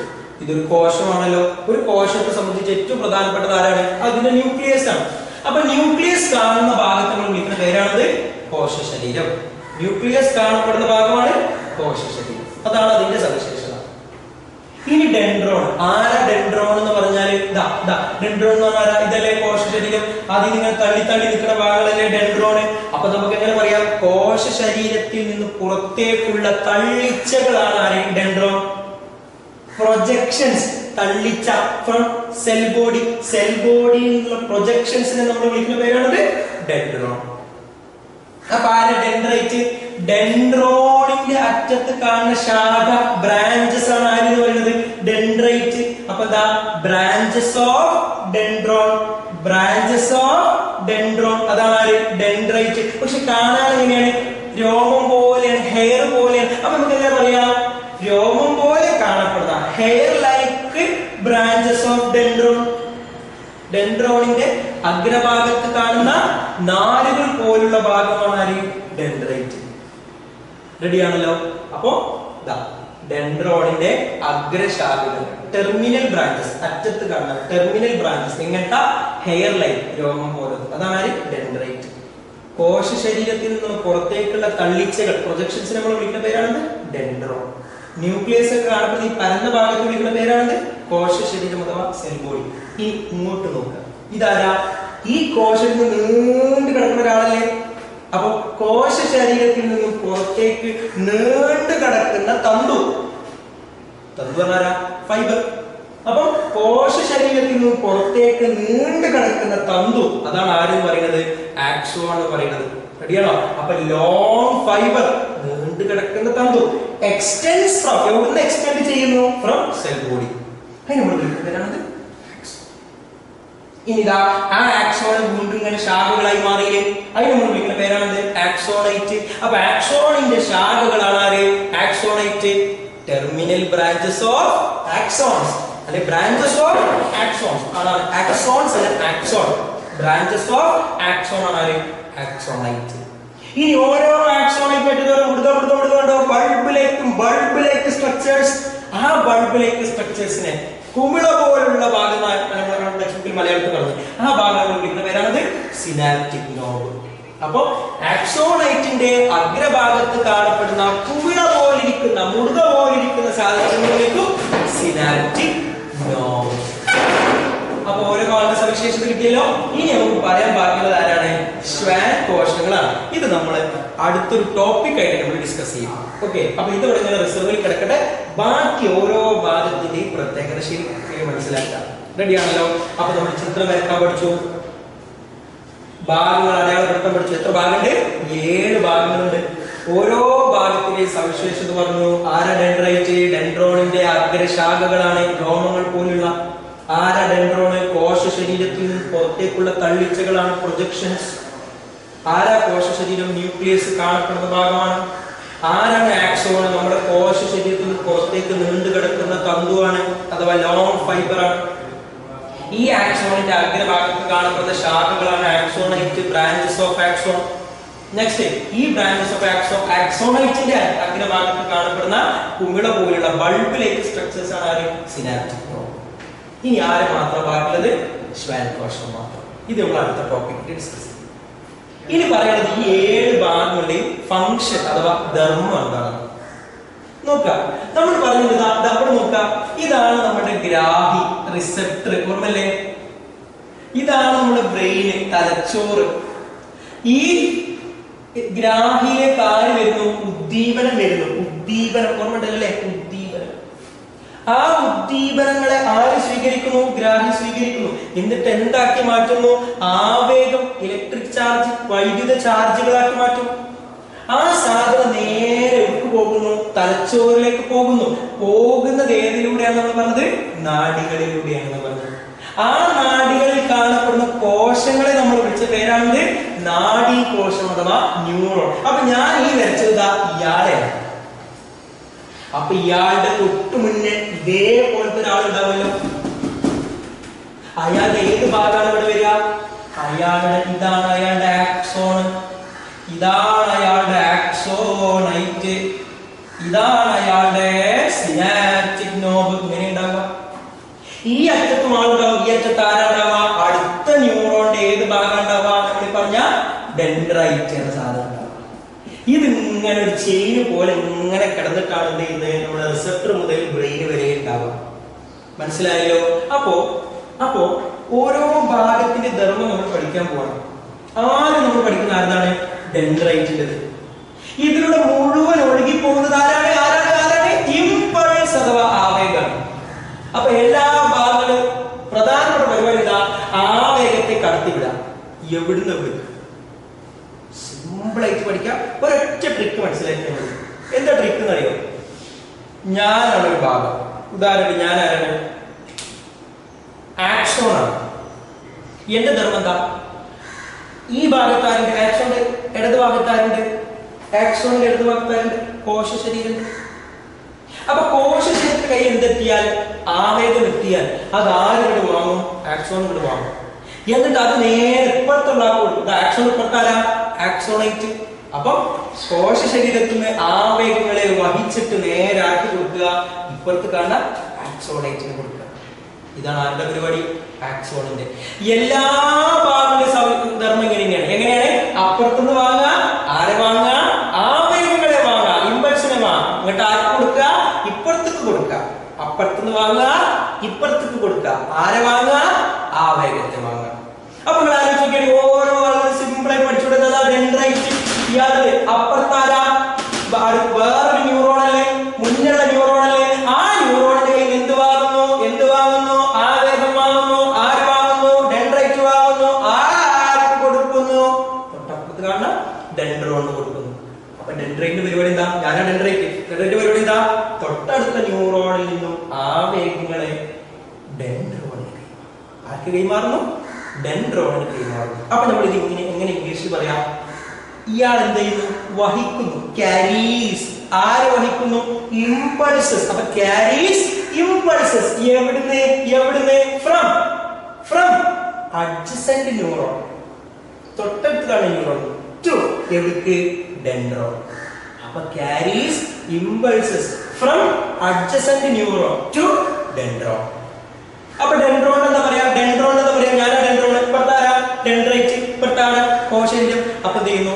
ഇതൊരു കോശമാണല്ലോ. ഒരു കോശത്തെ സംബന്ധിച്ച് ഏറ്റവും പ്രധാനപ്പെട്ടത് ആരാണ്? അതിന്റെ ന്യൂക്ലിയസ് ആണ്. അപ്പൊ ന്യൂക്ലിയസ് കാണുന്ന ഭാഗത്ത് നമ്മൾ വിളിക്കുന്ന പേരാണത് കോശ ശരീരം. ന്യൂക്ലിയസ് കാണപ്പെടുന്ന ഭാഗമാണ് കോശ ശരീരം. അതാണ് അതിന്റെ സവിശേഷത. ഇനി ഡെൻഡ്രോൺ. ആരാ ഡെൻഡ്രോൺ എന്ന് പറഞ്ഞാൽ? ഡെൻഡ്രോൺ എന്ന് പറഞ്ഞാൽ ഇതല്ലേ കോശ ശരീരം. ആദ്യം നിങ്ങൾ തള്ളി നിൽക്കുന്ന ഭാഗങ്ങളല്ലേ ഡെൻഡ്രോൺ. അപ്പൊ നമുക്ക് എങ്ങനെ പറയാം? കോശ ശരീരത്തിൽ നിന്ന് പുറത്തേക്കുള്ള തള്ളിച്ചകളാണ് ആര്? ഡെൻഡ്രോൺ. പ്രൊജക്ഷൻസ്, തള്ളിച്ച ഫ്രം സെൽ ബോഡിയിൽ നിന്നുള്ള പ്രൊജക്ഷൻസിനെ നമ്മൾ വിളിക്കുന്ന പേരാണത് ഡെൻഡ്രോൺ. അപ്പൊ ആര്? ഡെൻഡ്രൈറ്റ്. ഡെൻഡ്രോണിന്റെ അറ്റത്ത് കാണുന്ന ശാഖ, ബ്രാഞ്ചസ് ആണ് ആര് എന്ന് പറയുന്നത്? ഡെൻഡ്രൈറ്റ്. അപ്പൊ എന്താ? Branches of dendron. അതാണ് ആര്? ഡെൻഡ്രൈറ്റ്. പക്ഷെ കാണാൻ എങ്ങനെയാണ്? രോമം പോലെയാണ്, ഹെയർ പോലെയാണ്. അപ്പൊ നമുക്ക് എന്താ പറയാ? രോമം പോലെ കാണപ്പെടുന്ന hair like branches of dendron. ഡെൻഡ്രോണിന്റെ അഗ്രഭാഗത്ത് കാണുന്ന നാരുകൾ പോലുള്ള ഭാഗമാണ് ആര്? ഡെൻഡ്രൈറ്റ്. റെഡിയാണല്ലോ? അപ്പോ ഡെൻഡ്രോണിന്റെ അഗ്രശാഖകൾ, ടെർമിനൽ ബ്രാഞ്ചസ്, അറ്റത്ത് കാണുന്ന ടെർമിനൽ ബ്രാഞ്ചസ്, ഇങ്ങനത്തെ ഹെയർ ലൈൻ, രോമം പോലത്തെ, അതാണ് ഡെൻഡ്രൈറ്റ്. കോശ ശരീരത്തിൽ നിന്ന് പുറത്തേക്കുള്ള തള്ളിച്ചകൾ, പ്രൊജക്ഷൻസ് നമ്മൾ വിളിക്കുന്ന പേരാണ് ഡെൻഡ്രോൺ. ന്യൂക്ലിയസ് ഒക്കെ കാണപ്പെടുന്ന ഈ പരന്ന ഭാഗത്ത് വിളിക്കുന്ന പേരാണ് കോശ ശരീരം അഥവാ സെൽ ബോഡി. ഇനി ഇങ്ങോട്ട് നോക്കുക, ഇതാരാ? ഈ കോശത്തിൽ നീണ്ടു കിടക്കുന്ന ഒരാളല്ലേ? അപ്പൊ കോശ ശരീരത്തിൽ നിന്നും പുറത്തേക്ക് നീണ്ടു കിടക്കുന്ന തന്തു പറഞ്ഞാരാ? ഫൈബർ. അപ്പൊ കോശ ശരീരത്തിൽ നിന്നും പുറത്തേക്ക് നീണ്ടു കിടക്കുന്ന തന്തു, അതാണ് ആരെന്ന് പറയുന്നത്? ആക്സോൺ എന്ന് പറയുന്നത്. റെഡിയാണോ? അപ്പൊ ലോങ് ഫൈബർ, നീണ്ടു കിടക്കുന്ന തന്തു എക്സ്റ്റെൻഡ്സ് ഫ്രം, എവിടുന്ന് എക്സ്റ്റെൻഡ് ചെയ്യുന്നു? From cell body. അതിന് നമ്മൾ വിളിക്കുന്നതാണ്. ഇനി ഇതാ ആ ആക്സോൺ വീണ്ടും ഇങ്ങനെ ശാഖകളായി മാറിയില്ലേ? അതിന് നമ്മൾ വിളിക്കുന്ന പേരാണ് ആക്സോണൈറ്റ്. അപ്പൊ ആക്സോണിന്റെ ശാഖകളാണ് ആര്? ആക്സോണൈറ്റ്. ടെർമിനൽ ബ്രാഞ്ചസ് ഓഫ് ആക്സോൺസ് അല്ലെ ബ്രാഞ്ചസ് ഓഫ് ആക്സോൺസ് ആണ് ആക്സോൺസ് അല്ലെ ആക്സോൺ. ബ്രാഞ്ചസ് ഓഫ് ആക്സോൺ ആണ് ആര്? ആക്സോണൈറ്റ്. ഇനി ഓരോ ആക്സോണൈറ്റ് ബൾബിലേക്ക് സ്ട്രക്ചേഴ്സ്. ആ ബൾബിലേക്ക് സ്ട്രക്ചേഴ്സിനെ കുമിള പോലുള്ള ഭാഗമായി മലയാളത്തിൽ പറഞ്ഞു, ആ ഭാഗങ്ങൾ വിളിക്കുന്ന പേരാണത് സിനാപ്റ്റിക് നോബ്. അപ്പൊ ആക്സോണൈറ്റിന്റെ അഗ്രഭാഗത്ത് കാണപ്പെടുന്ന കുമിള പോലിരിക്കുന്ന മുടുക പോലിരിക്കുന്ന സാധനങ്ങളിലേക്കും സിനാപ്റ്റിക് നോബ്. അപ്പൊ ഓരോ ഭാഗങ്ങളുടെ സവിശേഷത കിട്ടിയല്ലോ. ഇനി നമുക്ക് പറയാൻ ബാക്കിയുള്ളത് ആരാണ്? ശ്വാൻ കോശങ്ങളാണ്. ഇത് നമ്മൾ അടുത്തൊരു ടോപ്പിക് ആയിട്ട് നമ്മൾ ഡിസ്കസ് ചെയ്യും. ഓക്കെ, അപ്പൊ ഇതോടെ ഇങ്ങനെ റിസർവിൽ കിടക്കട്ടെ. ബാക്കി ഓരോ ഭാഗത്തിന്റെയും പ്രത്യേകത ശരിക്കും മനസ്സിലാക്കാം. റെഡിയാണല്ലോ? അപ്പൊ നമ്മൾ ചിത്രം വരക്കാൻ പഠിച്ചു, ഭാഗങ്ങൾ അടയാളപ്പെടുത്താൻ പഠിച്ചു. എത്ര ഭാഗമുണ്ട്? 7 ഭാഗങ്ങളുണ്ട്. ഓരോ ഭാഗത്തിലെ സവിശേഷത പറഞ്ഞു. ആരാ? ഡെൻഡ്രൈറ്റ്. ഡെൻഡ്രോണിന്റെ അഗ്രശാഖകളാണ് രോമങ്ങൾ പോലുള്ള. ആരാ ഡെൻഡ്രോണ്? കോശ ശരീരത്തിൽ നിന്ന് പുറത്തേക്കുള്ള തള്ളിച്ചകളാണ് പ്രൊജക്ഷൻസ്. ആരാ? കോശ ശരീരം ന്യൂക്ലിയസ് കാണപ്പെടുന്ന ഭാഗമാണ്. ആരാണ്? ആക്സോൺ. നമ്മുടെ കോശ ശരീരത്തിൽ നിന്ന് പുറത്തേക്ക് നീണ്ടു കിടക്കുന്ന തന്തുവാണ് അഥവാ ലോങ് ഫൈബർ ആണ്. ഈ ആക്സോണിന്റെ അഗ്രഭാഗത്ത് കാണപ്പെടുന്ന ശാഖകളാണ് ആക്സോണൈറ്റ്, ബ്രാഞ്ചസ് ഓഫ് ആക്സോൺ. നെക്സ്റ്റ്, ഈ ബ്രാഞ്ചസ് ഓഫ് ആക്സോണൈറ്റിന്റെ അഗ്രഭാഗത്ത് കാണപ്പെടുന്ന കുമിള പോലുള്ള ബൾബിലേക്ക് സ്ട്രക്ചേഴ്സ് ആണ് ആര്? Synaptic knob. ഇനി ആര് മാത്രം ബാക്കിയുള്ളത്? ശ്വാൻ കോശം മാത്രം. ഇത് നമ്മൾ അടുത്ത ടോപ്പിക് ഡിസ്കസ് ചെയ്യും. ഇനി പറയുന്നത് ഈ 7 ഭാഗങ്ങളുടെയും ഫംഗ്ഷൻ അഥവാ ധർമ്മം എന്താണ് നോക്കാം. നമ്മൾ പറഞ്ഞത് നമ്മൾ നോക്കാം, ഇതാണ് നമ്മുടെ ഗ്രാഹി റിസപ്റ്റർ. ഓർമ്മല്ലേ? ഇതാണ് നമ്മുടെ ബ്രെയിന്, തലച്ചോറ്. ഈ ഗ്രാഹിയെ കാര്യം വരുന്നു, ഉദ്ദീപനം വരുന്നു. ഉദ്ദീപനം ഓർമ്മണ്ടല്ലേ? ഉദ്ദീപനം. ആ ഉദ്ദീപനങ്ങളെ ആര് സ്വീകരിക്കുന്നു? ഗ്രാഹി സ്വീകരിക്കുന്നു. എന്നിട്ട് എന്താക്കി മാറ്റുന്നു? ആവേഗം, ഇലക്ട്രിക് ചാർജ്, വൈദ്യുത ചാർജുകളാക്കി മാറ്റും. ആ സാധനം നേരെ ഉക്ക് പോകുന്നു, തലച്ചോറിലേക്ക് പോകുന്നു. പോകുന്നത് ഏതിലൂടെയാണ് നമ്മൾ പറഞ്ഞത്? നാഡികളിലൂടെയാണ് പറഞ്ഞത്. ആ നാഡികളിൽ കാണപ്പെടുന്ന കോശങ്ങളെ നമ്മൾ വിളിച്ച പേരാണ് നാഡീ കോശം അഥവാ ന്യൂറോൺ. അപ്പൊ ഞാൻ ഈ വരച്ചത് ഇയാളെയാണ്. അപ്പൊ ഇയാളുടെ തൊട്ടു മുന്നേ ഇതേപോലത്തെ ഒരാളുണ്ടാവുമല്ലോ. അയാളുടെ ഏത് ഭാഗമാണ് ഇവിടെ വരിക? ഇതാണ് അയാളുടെ ആക്സോൺ, ഇതാണ് അയാളുടെ ആക്സോണൈറ്റ്, ഇതാണ് അയാളുടെ സിനാപ്റ്റിക് നോബ്. ഇങ്ങനെ ഉണ്ടാവുക. ഈ അറ്റത്തും ആളുണ്ടാവും, ഈ അറ്റത്ത് ആരാണ്ടാവുക? അടുത്ത ന്യൂറോണിന്റെ ഏത് ഭാഗം ഉണ്ടാവുക? നമ്മൾ പറഞ്ഞ ഡെൻഡ്രൈറ്റ് എന്ന സാധനം ഉണ്ടാവുക. ഇത് ഇങ്ങനെ ഒരു ചെയിന് പോലെ ഇങ്ങനെ കിടന്നിട്ടാണ് എന്ത് ചെയ്യുന്നത്? നമ്മുടെ റിസപ്റ്റർ മുതൽ ബ്രെയിൻ വരെ ഉണ്ടാവുക. മനസ്സിലായല്ലോ? അപ്പോ ഓരോ ഭാഗത്തിന്റെ ധർമ്മം നമ്മൾ പഠിക്കാൻ പോകണം. ആദ്യം നമ്മൾ പഠിക്കുന്ന ആരാണ്? ഡെൻഡ്രൈറ്റിൻ്റെത്. ഇതിലൂടെ മുഴുവൻ ഒഴുകി പോകുന്നത് ആരാണ്? ഇമ്പൾസ് അഥവാ ആവേഗമാണ്. അപ്പൊ എല്ലാ ഭാഗങ്ങളും പ്രധാനപ്പെട്ട പരിപാടി ഇതാ, ആവേഗത്തെ കടത്തിവിടാം. എവിടുന്ന് എവിടെ? സിമ്പിളായിട്ട് പഠിക്കാം. ഒരൊറ്റ ട്രിക്ക് മനസ്സിലാക്കിയാൽ മതി. എന്താ ട്രിക്ക് എന്നറിയോ? ഞാനാണ് ഒരു ഭാഗം. ഉദാഹരണം, ഞാൻ ആരാണ്? ആക്സോൺ ആണ്. എന്റെ ധർമ്മം എന്താ? ഈ ഭാഗത്താരുണ്ട്? ആക്സോണിന്റെ ഇടത് ഭാഗത്താരുണ്ട്? ആക്സോണിന്റെ ഇടത് ഭാഗത്താരുണ്ട്? കോശ ശരീരം. അപ്പൊ കോശ ശരീരത്തിന്റെ കൈ എന്തെത്തിയാൽ, ആവേഗം എത്തിയാൽ അത് ആരിവിടെ വാങ്ങും? ആക്സോൺ ഇവിടെ വാങ്ങും. എന്നിട്ട് അത് നേരെ ഇപ്പുറത്തുള്ള കൊടുക്കും. ആക്സോൺ ഇപ്പുറത്താരാ? ആക്സോണൈറ്റ്. അപ്പൊ കോശ ശരീരത്തിൽ നിന്ന് ആവേഗങ്ങളെ വഹിച്ചിട്ട് നേരെ ആക്കി കൊടുക്കുക, ഇപ്പുറത്ത് കാണാൻ ആക്സോണൈറ്റിന് കൊടുക്കുക. ഇതാണ് ആരുടെ പരിപാടി? ആക്സോണിന്റെ. എല്ലാ ഭാഗങ്ങളുടെ ധർമ്മം എങ്ങനെയാണ്? അപ്പുറത്തുനിന്ന് വാങ്ങുക, ആരെ വാങ്ങുക? ആവേഗങ്ങളെ വാങ്ങുക, ഇമ്പൾസിനെ വാങ്ങുക. എന്നിട്ട് ആർക്ക് കൊടുക്കുക? ആരെ വാങ്ങുക? ആവേഗത്തെ വാങ്ങുക. അപ്പൊ നിങ്ങൾ ആലോചിക്കുകയാണ്, ഓരോ വളരെ സിമ്പിൾ ആയി പഠിച്ചുകൊടുത്തത് ഡെൻഡ്രൈറ്റ്. ഇയാള് അപ്പുറത്താരാ? വേറൊരു ന്യൂറോൺ അല്ലേ, മുന്നിലുള്ള ന്യൂറോൺ അല്ലേ? ആ ന്യൂറോണിന്റെ കയ്യിൽ എന്ത് വാങ്ങുന്നു? ആവേഗം വാങ്ങുന്നു. ആര് വാങ്ങുന്നു? ഡെൻഡ്രൈറ്റ് വാങ്ങുന്നു. ആർക്ക് കൊടുക്കുന്നു? തൊട്ടപ്പുറത്ത് കാണുന്ന ഡെൻഡ്രോണിന് കൊടുക്കുന്നു. അപ്പൊ ഡെൻഡ്രൈറ്റിന്റെ പരിപാടി എന്താ? ഞാനാ ഡെൻഡ്രൈറ്റ്. ഡെൻഡ്രൈറ്റ് പരിപാടി എന്താ? തൊട്ടടുത്ത ന്യൂറോണിൽ നിന്നും ആവേഗങ്ങളെ ഡെൻഡ്രോണിന് ആർക്ക് കൈമാറുന്നു? ഡെൻഡ്രോണിന് കൈമാറുന്നു. അപ്പൊ നമ്മൾ ഇത് എങ്ങനെ ഇംഗ്ലീഷിൽ പറയാം? ഇയാൾ എന്ത് ചെയ്യുന്നു? വഹിക്കുന്നു. ക്യാരീസ്. ആര് വഹിക്കുന്നു? ഇമ്പൾസസ്. അപ്പൊ ക്യാരീസ് ഇമ്പൾസസ്. എവിടുന്ന്? ഫ്രം അഡ്ജസന്റ് ന്യൂറോൺ, തൊട്ടടുത്താണ് ന്യൂറോൺ, ടു എവിടേക്ക്? ഡെൻഡ്രോൺ. അപ്പൊ carries impulses from adjacent neuron to dendron. അപ്പൊ ഡെൻഡ്രോൺ എന്താ പറയാ? ഞാനാ ഡെൻഡ്രോൺ. ഇപ്പുറത്താരാ? ഡെൻഡ്രൈറ്റ്. ഇപ്പുറത്താണ് കോശശരീരം. അപ്പൊ എന്ത് ചെയ്യുന്നു?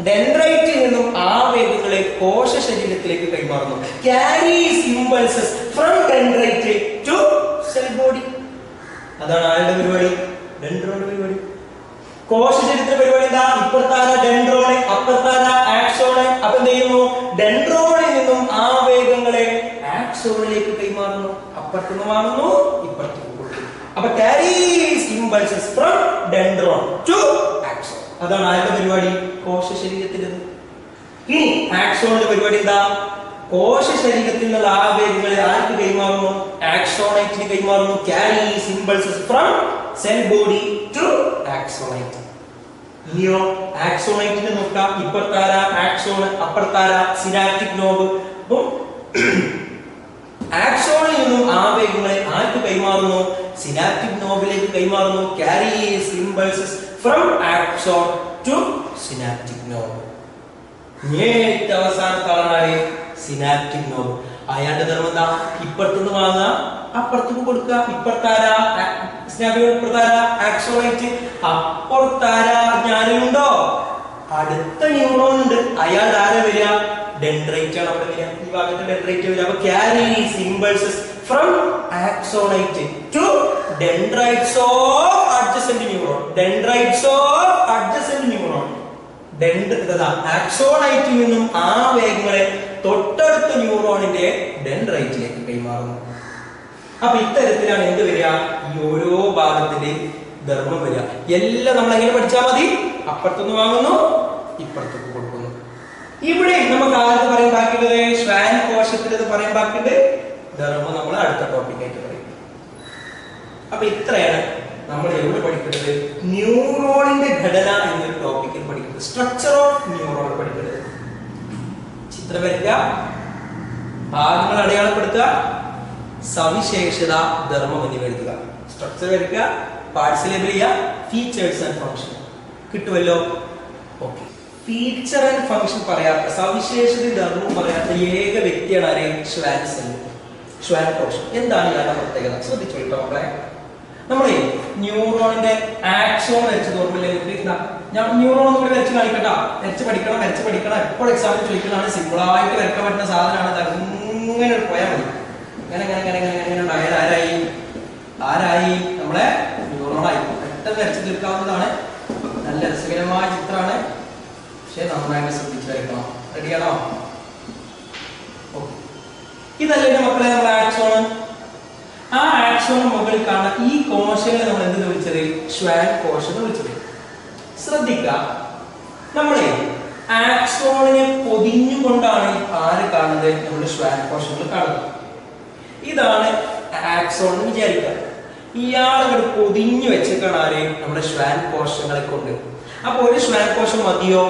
ഡെൻഡ്രൈറ്റിൽ നിന്നും ആവേഗങ്ങളെ കോശ ശരീരത്തിലേക്ക് കൈമാറുന്നു. Carries impulses from dendrite to cell body. അതാണ് ആരുടെ പരിപാടി? ഡെൻഡ്രോണിന്റെ പരിപാടി. കോശ ശരീരത്തിന്റെ പരിപാടി എന്താ? ഇപ്പുറത്താരാ? ഡെൻഡ്രോണ്. അപ്പുറത്താരാ? ആക്സോണ്. അപ്പൊ എന്ത് ചെയ്യുന്നു? ഡെൻഡ്രോണിൽ നിന്നും ആവേഗങ്ങളെ ആക്സോണിലേക്ക് കൈമാറുന്നു. അപ്പുറത്തുനിന്ന് വാങ്ങുന്നു, ഇപ്പുറത്തേക്ക് കൊടുക്കുന്നു. അപ്പൊ carries impulses from dendron to axon. അതാണ് ആരുടെ പരിപാടി? കോശ ശരീരത്തിൻ്റെത്. ഇനി ആക്സോണിന്റെ പരിപാടി എന്താ? കോശ ശരീരത്തിൽ നിന്നുള്ള ആവേഗങ്ങളെ ആർക്ക് കൈമാറുന്നു? ആക്സോണൈറ്റിന് കൈമാറുന്നു. Carries impulses from cell body to axonite. ഇനിയോ ആക്സോണൈറ്റിനെ നോക്കാം. ഇപ്പുറത്താരാ? ആക്സോൺ. അപ്പുറത്താരാ? Synaptic knob. അപ്പൊ ആക്സോണിൽ നിന്നും ആവേഗങ്ങളെ ആർക്ക് കൈമാറുന്നു? സിനാപ്റ്റിക് നോബിലേക്ക് കൈമാറുന്നു. Carries impulses from axon to synaptic knob. ഏറ്റവും അവസാനത്തെ ആളാണ് സിനാപ്റ്റിക് നോബ്. അയാളുടെ ധർമ്മം എന്താ? ഇപ്പുറത്തുനിന്ന് വാങ്ങുക, അപ്പുറത്തേക്ക് കൊടുക്കുക. ഇപ്പുറത്താരാ? ഇപ്പുറത്താരാ? ആക്സോണൈറ്റ്. അപ്പുറത്താരാ? ജ്ഞാനമുണ്ടോ? അടുത്ത ന്യൂറോൺ ഉണ്ട്. അയാൾ ആരെ വരിക? ഡെൻഡ്രൈറ്റ് ആണ് അവിടെ വരിക. ഈ ഭാഗത്ത് ഡെൻഡ്രൈറ്റ് വരിക. അപ്പൊ carries impulses from axonite to dendrites of adjacent neuron. ആക്സോണൈറ്റിൽ നിന്നും ആവേഗങ്ങളെ തൊട്ടടുത്ത ന്യൂറോണിന്റെ ഡെൻഡ്രൈറ്റിലേക്ക് കൈമാറുന്നു. അപ്പൊ ഇത്തരത്തിലാണ് എന്ത് വരിക? ഈ ഓരോ ഭാഗത്തിന്റെ ധർമ്മം വരിക. എല്ലാം നമ്മൾ എങ്ങനെ പഠിച്ചാൽ മതി? അപ്പുറത്തുനിന്ന് വാങ്ങുന്നു, ഇപ്പുറത്തേക്ക് കൊടുക്കുന്നു. ഇവിടെ നമുക്ക് ആർക്ക് പറയാൻ ബാക്കിയുള്ളത്? ശ്വാൻ കോശത്തിലത് പറയാൻ ബാക്കിയുണ്ട്. ധർമ്മം നമ്മൾ അടുത്ത ടോപ്പിക്കായിട്ട് പറയും. അപ്പൊ ഇത്രയാണ് നമ്മൾ എവിടെ പഠിക്കുന്നത്? ന്യൂറോണിന്റെ ഘടന എന്നൊരു ടോപ്പിക്കിൽ പഠിക്കുന്നത്. സ്ട്രക്ചർ ഓഫ് ന്യൂറോൺ പഠിക്കുന്നത്. ചിത്രം വരയ്ക്കുക, ഭാഗങ്ങൾ അടയാളപ്പെടുത്തുക, സവിശേഷത, ധർമ്മം എന്നിവ എഴുതുക. സ്ട്രക്ചർ വരയ്ക്കുക, പാർട്സ് ലേബൽ ചെയ്യുക, ഫീച്ചേഴ്സ് ആൻഡ് ഫംഗ്ഷൻ. കിട്ടുമല്ലോ? ഓക്കെ. ഫീച്ചർ ആൻഡ് ഫംഗ്ഷൻ പറയാത്ത, സവിശേഷത ധർമ്മം പറയാത്ത ഏക വ്യക്തിയാണ് ആരെ? ശ്വാൻ സെൽ, ശ്വാൻ കോശം. എന്താണ് ഇയാളുടെ പ്രത്യേകത? ശ്രദ്ധിച്ചോട്ടോ മക്കളെ. നമ്മളെ ന്യൂറോണിന്റെ ആക്സോൺ വരച്ചത് ഓർമ്മയില്ലേ? ഞാൻ ന്യൂറോൺ കൂടി വരച്ച് കാണിക്കട്ടോ. വരച്ച് പഠിക്കണം. എപ്പോൾ എക്സാമിൽ ചോദിക്കുന്നതാണ്. സിമ്പിൾ ആയിട്ട് വരക്കാൻ പറ്റുന്ന സാധനമാണ്. അങ്ങനെ പോയാൽ മതി. അങ്ങനെ ആരായി? നമ്മളെ ന്യൂറോണായി. പെട്ടെന്ന് വരച്ച് തീർക്കാവുന്നതാണ്. നല്ല രസകരമായ ചിത്രമാണ്. പക്ഷെ നന്നായിട്ട് ശ്രദ്ധിച്ചു വരയ്ക്കണം. റെഡിയാണോ? ഇതല്ലേ മക്കളെ നമ്മളെ ആക്സോൺ. ആ ആക്സോണിന് മുകളിൽ കാണാൻ ഈ കോശങ്ങളെ നമ്മൾ എന്ത് വിളിച്ചത്? ശ്വാൻ കോശം എന്ന് വിളിച്ചത്. ശ്രദ്ധിക്കുക, നമ്മളെ ആക്സോണിനെ പൊതിഞ്ഞുകൊണ്ടാണ് ആര് കാണുന്നത്? നമ്മുടെ ശ്വാൻ കോശങ്ങൾ കാണുന്നത്. ഇതാണ് ആക്സോൺ എന്ന് വിചാരിക്കുക. ഇയാളുകൾ പൊതിഞ്ഞു വെച്ചേക്കാണ് ആര്? നമ്മുടെ ശ്വാൻ കോശങ്ങളെ കൊണ്ട്. അപ്പൊ ഒരു ശ്വാൻ കോശം മതിയോ?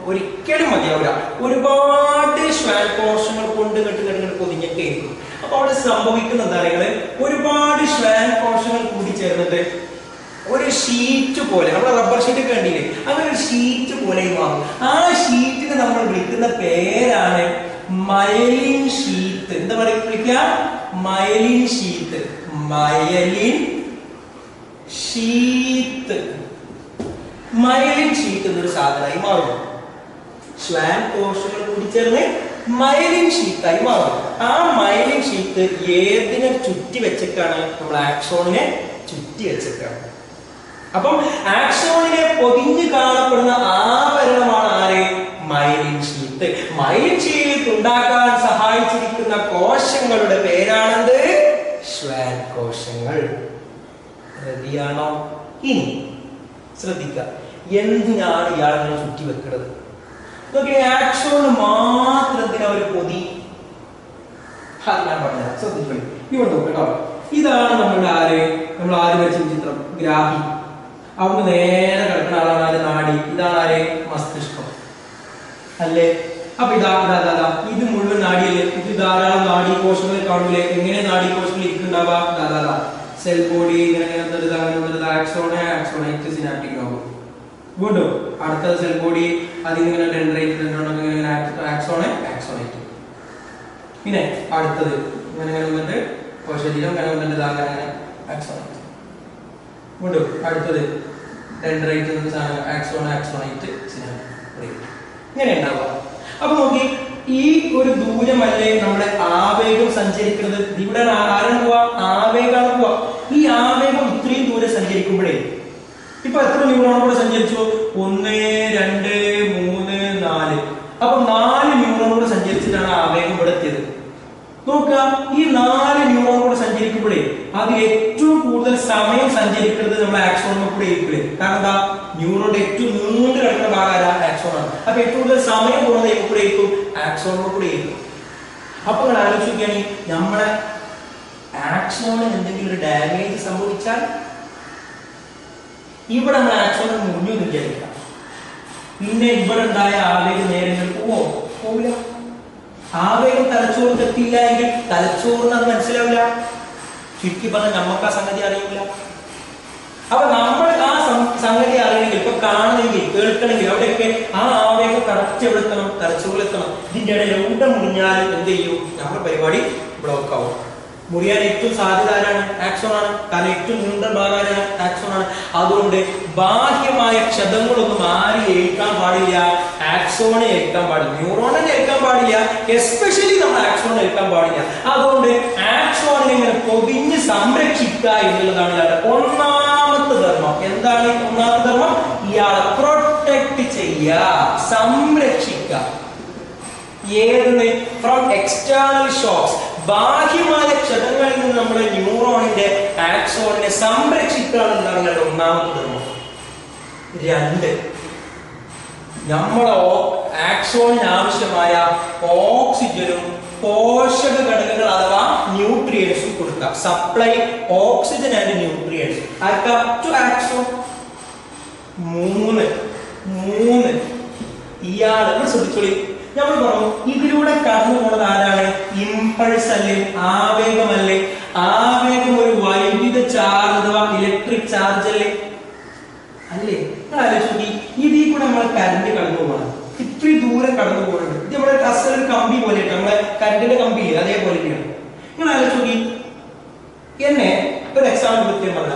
ഒരിക്കലും മതിയാവില്ല. ഒരുപാട് ശ്വാൻ കോശങ്ങൾ കൊണ്ട് കെട്ട് പൊതിഞ്ഞൊക്കെ ആയിരിക്കും. അപ്പൊ അവിടെ സംഭവിക്കുന്ന എന്താ പറയുക? ഒരുപാട് ശ്വാൻ കോശങ്ങൾ കൂടി ചേർന്നിട്ട് ഒരു ഷീറ്റ് പോലെ, നമ്മുടെ റബ്ബർ ഷീറ്റ് ഒക്കെ കണ്ടില്ലേ, അങ്ങനെ ഒരു ഷീറ്റ് പോലെ മാറും. ആ ഷീറ്റിന് നമ്മൾ വിളിക്കുന്ന പേരാണ് മയലിൻ ഷീത്ത്. എന്താ വിളിക്കുക? Myelin sheath. Myelin sheath. Myelin sheet എന്നൊരു സാധനമായി മാറും. ശ്വാൻ കോശങ്ങൾ കൂടി ചേർന്ന് മൈലിൻ ഷീറ്റായി മാറും. ആ മൈലിൻ ഷീറ്റ് ഏതിനെ ചുറ്റി വെച്ചിട്ടാണ്? നമ്മൾ ആക്സോണിനെ ചുറ്റി വെച്ചിട്ടാണ്. അപ്പം ആക്സോണിനെ പൊതിഞ്ഞു കാണപ്പെടുന്ന ആവരണമാണ് ആര്? Myelin sheath. മൈലിൻ ഷീറ്റ് ഉണ്ടാക്കാൻ സഹായിച്ചിരിക്കുന്ന കോശങ്ങളുടെ പേരാണെന്ത്? ഷ്വാൻ കോശങ്ങൾ. റെഡിയാണോ? ഇനി ശ്രദ്ധിക്കുക, എന്തിനാണ് ഇയാളെ ചുറ്റി വെക്കുന്നത്? ആക്സോണ് മാത്രം എന്തിനാ ഒരു പൊതി? ഞാൻ പറഞ്ഞ ശ്രദ്ധിച്ചോളി. ഇവിടെ നോക്കട്ടോ, ഇതാണ് നമ്മുടെ നമ്മൾ ആര് വരച്ച ചിത്രം? ഗ്രാഹി. അവിടെ നേരെ കിടക്കുന്ന ആളാണ് ആര്? നാഡി. ഇതാണ് ആര്? മസ്തിഷ്കം അല്ലേ? അപ്പൊ ഇതാ ഇത് മുഴുവൻ നാഡിയല്ലേ? ഇത് ധാരാളം നാഡീകോശങ്ങൾ കാണൂലേ? എങ്ങനെ നാഡീകോശങ്ങൾ ഇരിക്കുന്നുണ്ടാവാ? സെൽ ബോഡി ഇങ്ങനെ ആക്സോണൈറ്റ് സിനാപ്റ്റിക് നോബ്. വീണ്ടും അടുത്തത് സെൽ ബോഡി, അതിങ്ങനെ ഡെൻഡ്രൈറ്റ് ആക്സോണൈറ്റ്. പിന്നെ അടുത്തത് ഇങ്ങനെ വന്നിട്ട് കോശരീരം ഇങ്ങനെ വന്നിട്ട് ആക്സോണൈറ്റ്. വീണ്ടും അടുത്തത് ഡെൻഡ്രൈറ്റ് ആക്സോണൈറ്റ് സിനാപ്റ്റിക്. ഇങ്ങനെ ഉണ്ടാവുക. അപ്പൊ നോക്കി, ഈ ഒരു ദൂരമല്ലേ നമ്മുടെ ആവേഗം സഞ്ചരിക്കുന്നത്? ഇവിടെ ആരാണ് പോവാ? ആവേഗമാണ് പോവാ. ഈ ആവേഗം ഇത്രയും ദൂരം സഞ്ചരിക്കുമ്പോഴേ ഇപ്പൊ എത്ര ന്യൂറോൺ കൂടെ സഞ്ചരിച്ചു? 1 2 3 4. അപ്പൊ 4 ന്യൂറോൺ കൂടെ സഞ്ചരിച്ചിട്ടാണ് ആവേഗം ഇവിടെ എത്തിയത്. നോക്കുക, ഈ 4 ന്യൂറോൺ കൂടെ സഞ്ചരിക്കുമ്പോഴേ അതിൽ ഏറ്റവും കൂടുതൽ സമയം സഞ്ചരിക്കുന്നത് നമ്മുടെ ആക്സോണിൽ കൂടെ ആയിരിക്കില്ലേ? കാരണം എന്താ? ന്യൂറോണിന്റെ ഏറ്റവും നീണ്ടു കിടക്കുന്ന ഭാഗം ആക്സോണാണ്. അപ്പൊ ഏറ്റവും കൂടുതൽ സമയം പോകുന്നത് കൂടെ ആയിരിക്കും? ആക്സോണിൽ കൂടെ ആയിരിക്കും. അപ്പൊ നിങ്ങൾ ആലോചിക്കുകയാണെങ്കിൽ നമ്മുടെ ആക്സോണിന് എന്തെങ്കിലും ഒരു ഡാമേജ് സംഭവിച്ചാൽ ഇവിടെ നമ്മൾ ആക്സോണിൽ മുറിഞ്ഞു വിചാരിക്കാം. പിന്നെ ഇവിടെ ഉണ്ടായ ആവേഗം നേരങ്ങൾ പോവില്ല. ആവേഗം തലച്ചോറിന് എത്തിയില്ല എങ്കിൽ തലച്ചോറിന് അത് മനസ്സിലാവില്ല. ചുരുക്കി പറഞ്ഞാൽ നമുക്ക് ആ സംഗതി അറിയില്ല. അപ്പൊ നമ്മൾ ആ സംഗതി അറിയണമെങ്കിൽ, ഇപ്പൊ കാണണമെങ്കിൽ, കേൾക്കണമെങ്കിൽ അവിടെയൊക്കെ ആ ആവേഗം കറക്റ്റ് എവിടെ എത്തണം? തലച്ചോറിലെത്തണം. ഇതിന്റെ ഇടയിൽ എവിടെ മുറിഞ്ഞാലും എന്ത് ചെയ്യും? നമ്മുടെ പരിപാടി ബ്ലോക്ക് ആവും. മുറിയാൻ ഏറ്റവും സാധ്യത ആരാണ്? ആക്സോണാണ്. കാരണം ഏറ്റവും നീണ്ട ഭാഗമാണ് ആക്സോണാണ്. അതുകൊണ്ട് ബാഹ്യമായ ക്ഷതങ്ങളൊന്നും ആരും ഏൽക്കാൻ പാടില്ല. ആക്സോണെ ഏൽക്കാൻ പാടില്ല, ന്യൂറോണെ ഏൽക്കാൻ പാടില്ല, എസ്പെഷ്യലി നമ്മൾ ആക്സോണെ ഏൽക്കാൻ പാടില്ല. അതുകൊണ്ട് ആക്സോണിനെ ഇങ്ങനെ പൊതിഞ്ഞ് സംരക്ഷിക്കുക എന്നുള്ളതാണ് ഇയാളുടെ ഒന്നാമത്തെ ധർമ്മം. എന്താണ് ഒന്നാമത്തെ ധർമ്മം? ഇയാളെ പ്രൊട്ടക്ട് ചെയ്യുക, സംരക്ഷിക്കുക. ഏതെന്ന്? From external shocks. ബാഹ്യമായ ക്ഷതങ്ങളിൽ നിന്ന് നമ്മുടെ ന്യൂറോണിന്റെ ആക്സോണിനെ സംരക്ഷിക്കുക എന്നതാണ് ഇയാളുടെ ഒന്നാമത്തെ ധർമ്മം. 2, നമ്മുടെ ആക്സോണിന് ആവശ്യമായ ഓക്സിജനും പോഷക ഘടകങ്ങൾ അഥവാ ന്യൂട്രിയൻസും കൊടുക്കുക. Supply oxygen and nutrients to axon. 3 ഇയാൾ ശ്രദ്ധിച്ചോളി. നമ്മൾ പറഞ്ഞു ഇതിലൂടെ കടന്നു പോണത് ആരാണ്? ഇമ്പൾസ് അല്ലേ? ആവേഗമല്ലേ? ആവേഗം ഒരു വൈദ്യുത ചാർജ് അഥവാ ഇലക്ട്രിക് ചാർജ് അല്ലേ? ആലോചിക്കി, ഇതിൽ കൂടെ നമ്മളെ കറണ്ട് കടന്നു പോകണം. ഇത്രയും ദൂരം കടന്നു പോകുന്നുണ്ട്. ഇത് നമ്മുടെ കസ്റ്റർ കമ്പി പോലെ, നമ്മളെ കറണ്ടിന്റെ കമ്പി അതേപോലെയാണ്. നിങ്ങൾ ആലോചിക്കി, എന്നെ ഒരു എക്സാമ്പിൾ കൃത്യം പറഞ്ഞ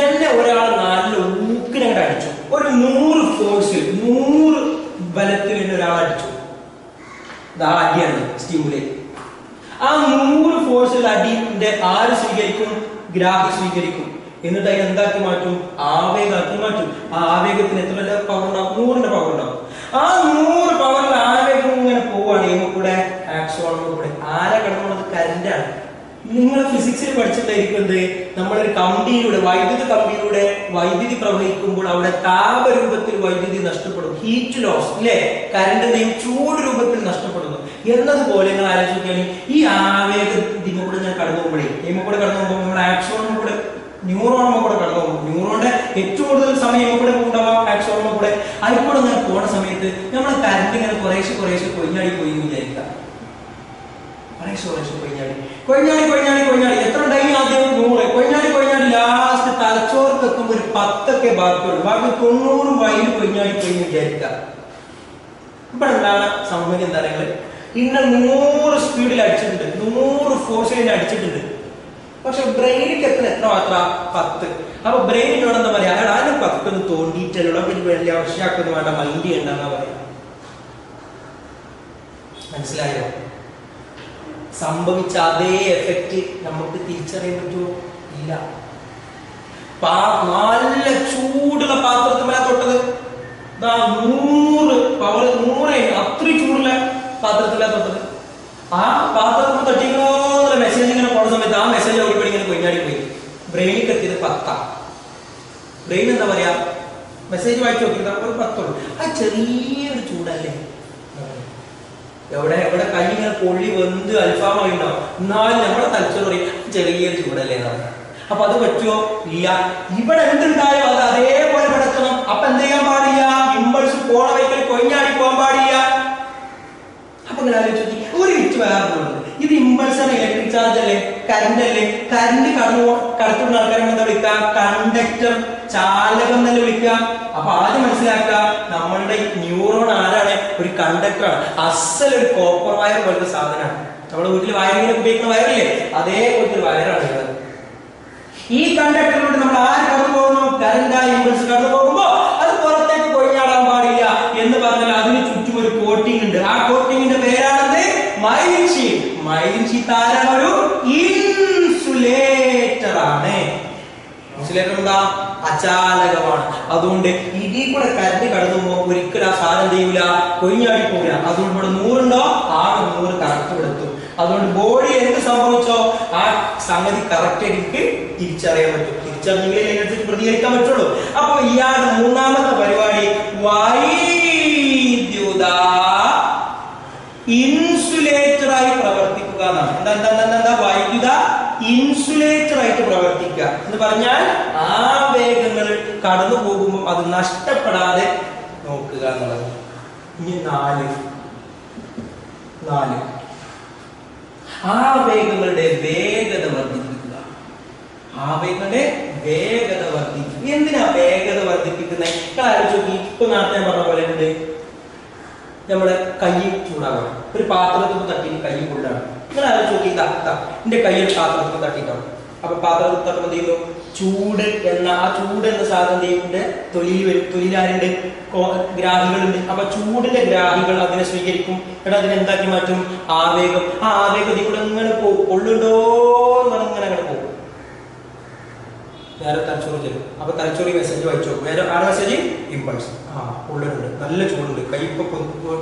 എന്നെ ഒരാൾ നല്ല ഊക്കിനങ്ങോട്ട് അടിച്ചു. ഒരു 100 ഫോഴ്സിൽ 100 ബലത്തിൽ എന്നെ ഒരാൾ അടിച്ചു. അടിയാണ് സ്റ്റിമുലേറ്റ്. ആ 100 ഫോഴ്സിൽ അടിന്റെ ആര് സ്വീകരിക്കും? ഗ്രാഹി സ്വീകരിക്കും. എന്നിട്ട് അതിന് എന്താക്കി മാറ്റും? ആവേഗമാക്കി മാറ്റും. ആ ആവേഗത്തിന് എത്ര പവർ ഉണ്ടാവും? 100ന്റെ പവർ ഉണ്ടാവും. ആ 100 പവറിൽ ആവേഗം ഇങ്ങനെ പോവാണ്. കൂടെ ആക്സോണിൽ കൂടെ ആരെ കടന്നുള്ളത്? കറന്റാണ്. നിങ്ങൾ ഫിസിക്സിൽ പഠിച്ചിട്ടായിരിക്കുന്നത് നമ്മളൊരു കമ്പിയിലൂടെ, വൈദ്യുത കമ്പിയിലൂടെ വൈദ്യുതി പ്രവഹിക്കുമ്പോൾ അവിടെ താപരൂപത്തിൽ വൈദ്യുതി നഷ്ടപ്പെടും. ഹീറ്റ് ലോസ് അല്ലെ? കറണ്ടിന്റെയും ചൂട് രൂപത്തിൽ നഷ്ടപ്പെടുന്നു. എന്നതുപോലെ നിങ്ങൾ ആലോചിക്കുകയാണെങ്കിൽ ഈ ആവേഗത്തിനെ കൂടെ ഞാൻ കടന്നു പോകുമ്പോഴേ കൂടെ കടന്നു പോകുമ്പോൾ നമ്മുടെ ആക്സോണിനും കൂടെ ന്യൂറോണും കൂടെ കടന്നു പോകും. ന്യൂറോണിന്റെ ഏറ്റവും കൂടുതൽ സമയം കൂടെ ഉണ്ടാവാം ആക്സോണിനും കൂടെ. അതിൽക്കൂടെ ഇങ്ങനെ പോണ സമയത്ത് നമ്മൾ കറണ്ട് ഇങ്ങനെ കുറേശ്ശെ കൊഴിഞ്ഞാടി പോയി എന്ന് വിചാരിക്കാം. കൊഴിഞ്ഞാടി എത്ര ടൈം? ആദ്യം 100 കൊഴിഞ്ഞാടി ലാസ്റ്റ് തലച്ചോർക്ക് എത്തുമ്പോൾ ഒരു 10 ബാക്കിയുള്ളൂ. ബാക്കി 90 വൈകിട്ട് കൊഴിഞ്ഞാടി പോയി എന്ന് വിചാരിക്കാം. ഇവിടെ എന്താണ് സംഭവം? എന്താ പറയുക, ഇന്ന് 100 സ്പീഡിൽ അടിച്ചിട്ടുണ്ട്, 100 ഫോഴ്സിൽ അടിച്ചിട്ടുണ്ട്. പക്ഷെ ബ്രെയിനിക്ക് എത്ര മാത്രം? 10. അപ്പൊ ബ്രെയിനിനോട് എന്താ പറയാ? അതിന് 10 തോണ്ടിയിട്ടല്ലോ, പിന്നെ വലിയ ആവശ്യമാക്കൊന്നും വേണ്ട, മൈൻഡ് ചെയ്യണ്ടെന്നാ പറയാ. മനസ്സിലായോ? സംഭവിച്ച അതേ എഫക്റ്റ് നമുക്ക് തിരിച്ചറിയാൻ പറ്റുമോ? ഇല്ല. നല്ല ചൂടുള്ള പാത്രത്തിലാണ് തൊട്ടത്. 100 അത്രയും ചൂടുള്ള പാത്രത്തിലാണ് തൊട്ടത്. ആ പാത്രത്തിൽ തട്ടിക്കണോ മെസ്സേജ് ഇങ്ങനെ പോണ സമയത്ത് ആ മെസ്സേജ് ഓടിപ്പടി ഇങ്ങനെ കൊഞ്ഞാടി പോയി. ബ്രെയിനിൽ എത്തിയത് 10. ബ്രെയിൻ എന്താ പറയാ, മെസ്സേജ് വായിച്ചു നോക്കിയത് ഒരു 10 ഉള്ളൂ. ആ ചെറിയൊരു ചൂടല്ലേ. എവിടെ എവിടെ കൈ ഇങ്ങനെ പൊള്ളി വെന്ത് അൽഫാമായി ഉണ്ടാവും, എന്നാലും നമ്മളെ തലച്ചോറ് പറയും ചെറിയൊരു ചൂടല്ലേ എന്നാണ്. അപ്പൊ അത് പറ്റുമോ? ഇല്ല. ഇവിടെ എന്തുണ്ടായോ അത് അതേപോലെ കിടക്കണം. അപ്പൊ എന്ത് ചെയ്യാൻ പാടില്ല? ഇമ്പൾസ് പോണ വൈക്കൽ കൊഞ്ഞാടി പോകാൻ പാടില്ല. അപ്പൊ ഇങ്ങനെ ആലോചിച്ചു ഒരു വിറ്റ് വേറുണ്ട്. ഇത് ഇമ്പൾസ് ആണ്, ഇലക്ട്രിക് ചാർജ് അല്ലേ, കറണ്ട് അല്ലേ. കറണ്ട് കടത്തുന്ന ആൾക്കാരെ എന്താ വിളിക്കുക? കണ്ടക്ടർ, ചാലകം തന്നെ വിളിക്കുക. അപ്പൊ ആദ്യം മനസ്സിലാക്കുക, നമ്മളുടെ ന്യൂറോൺ ആരാണ്? ഒരു കണ്ടക്ടറാണ്. അസലൊരു കോപ്പർ വയർ പോലത്തെ സാധനമാണ്. നമ്മുടെ വീട്ടിൽ വയറിങ്ങനെ ഉപയോഗിക്കുന്ന വയറില്ലേ, അതേപോലത്തെ ഒരു വയറാണ് ഇത്. ഈ കണ്ടക്ടറിലൂടെ നമ്മൾ ആര് കടന്നു പോകുന്നു? കറണ്ടായി ഇമ്പൾസ് കടന്നു പോകുമ്പോ അത് പുറത്തേക്ക് കൊഴിഞ്ഞാടാൻ പാടില്ല എന്ന് പറഞ്ഞാൽ അതിന് ചുറ്റും ഒരു കോട്ടിംഗ് ഉണ്ട്. ആ കോട്ടിങ്ങിന്റെ പേരാണത് മൈലിൻ ഷീറ്റ്. മൈലിൻ ഷീറ്റ് ആരാണ്? ഒരു ഇൻസുലേറ്റർ ആണ്. ഇൻസുലേറ്റർ എന്താ? അചാലകമാണ്. അതുകൊണ്ട് ഇതിൽ കൂടെ കറണ്ട് കടന്നു പോകുമ്പോൾ ഒരിക്കലും ആ സാധനം ചെയ്യൂല, കൊഴിഞ്ഞാടി പോകില്ല. അതുകൊണ്ട് ഇവിടെ 100 ഉണ്ടോ? ആ 100 കറക്റ്റ് എടുത്തു. അതുകൊണ്ട് ബോഡി എന്ത് സംഭവിച്ചോ ആ സംഗതി കറക്റ്റ് എനിക്ക് തിരിച്ചറിയാൻ പറ്റും. തിരിച്ചറിഞ്ഞെങ്കിലേ അതിനനുസരിച്ച് പ്രതികരിക്കാൻ പറ്റുള്ളൂ. അപ്പൊ ഇയാളുടെ മൂന്നാമത്തെ പരിപാടി വൈദ്യുത ഇൻസുലേറ്ററായി പ്രവർത്തിക്കുക എന്നാണ്. എന്താ വൈദ്യുത ഇൻസുലേറ്റർ ആയിട്ട് പ്രവർത്തിക്കുക എന്ന് പറഞ്ഞാൽ ആവേഗങ്ങൾ കടന്നു പോകുമ്പോൾ അത് നഷ്ടപ്പെടാതെ നോക്കുക എന്നുള്ളത്. ഇനി 4 ആവേഗങ്ങളുടെ വേഗത വർദ്ധിപ്പിക്കുക. ആവേഗങ്ങളുടെ വേഗത വർദ്ധിപ്പിക്കുക. എന്തിനാ വേഗത വർദ്ധിപ്പിക്കുന്നത്? ആലോചിച്ച് ഇപ്പൊ നേരത്തെ പറഞ്ഞ പോലെ ഉണ്ട്, നമ്മുടെ കൈ ചൂടാകണം. ഒരു പാത്രത്തിൽ തട്ടി കൈ കൊണ്ടാണ്. നിങ്ങൾ ആലോചിച്ച് നോക്കി, എന്റെ കയ്യിൽ പാത്രത്തിൽ തട്ടിയിട്ടാണ്. അപ്പൊ പാത്രത്തിൽ തട്ടുമ്പോൾ എന്ത് ചെയ്യുന്നു? ചൂട് എന്ന സാധനം ചെയ്യുന്നുണ്ട്. തൊഴിലാരുണ്ട്, ഗ്രാഹികളുണ്ട്. അപ്പൊ ചൂടിന്റെ ഗ്രാഹികൾ അതിനെ സ്വീകരിക്കും. എടാ അതിനെ എന്താക്കി മാറ്റും? ആവേഗം. ആ ആവേഗത്തിൽ കൂടെ ഇങ്ങനെ പോകും. കൊള്ളുണ്ടോ എന്ന് പറഞ്ഞ് ഇങ്ങനെ പോകും. നേരെ തലച്ചോറ് ചെല്ലും. അപ്പൊ തലച്ചോറി മെസ്സേജ് വായിച്ചോ. വേറെ ആരുടെ മെസ്സേജ്? ഇമ്പൾസ്. ഉള്ളുണ്ട്, നല്ല ചൂടുണ്ട്, കൈ ഇപ്പൊ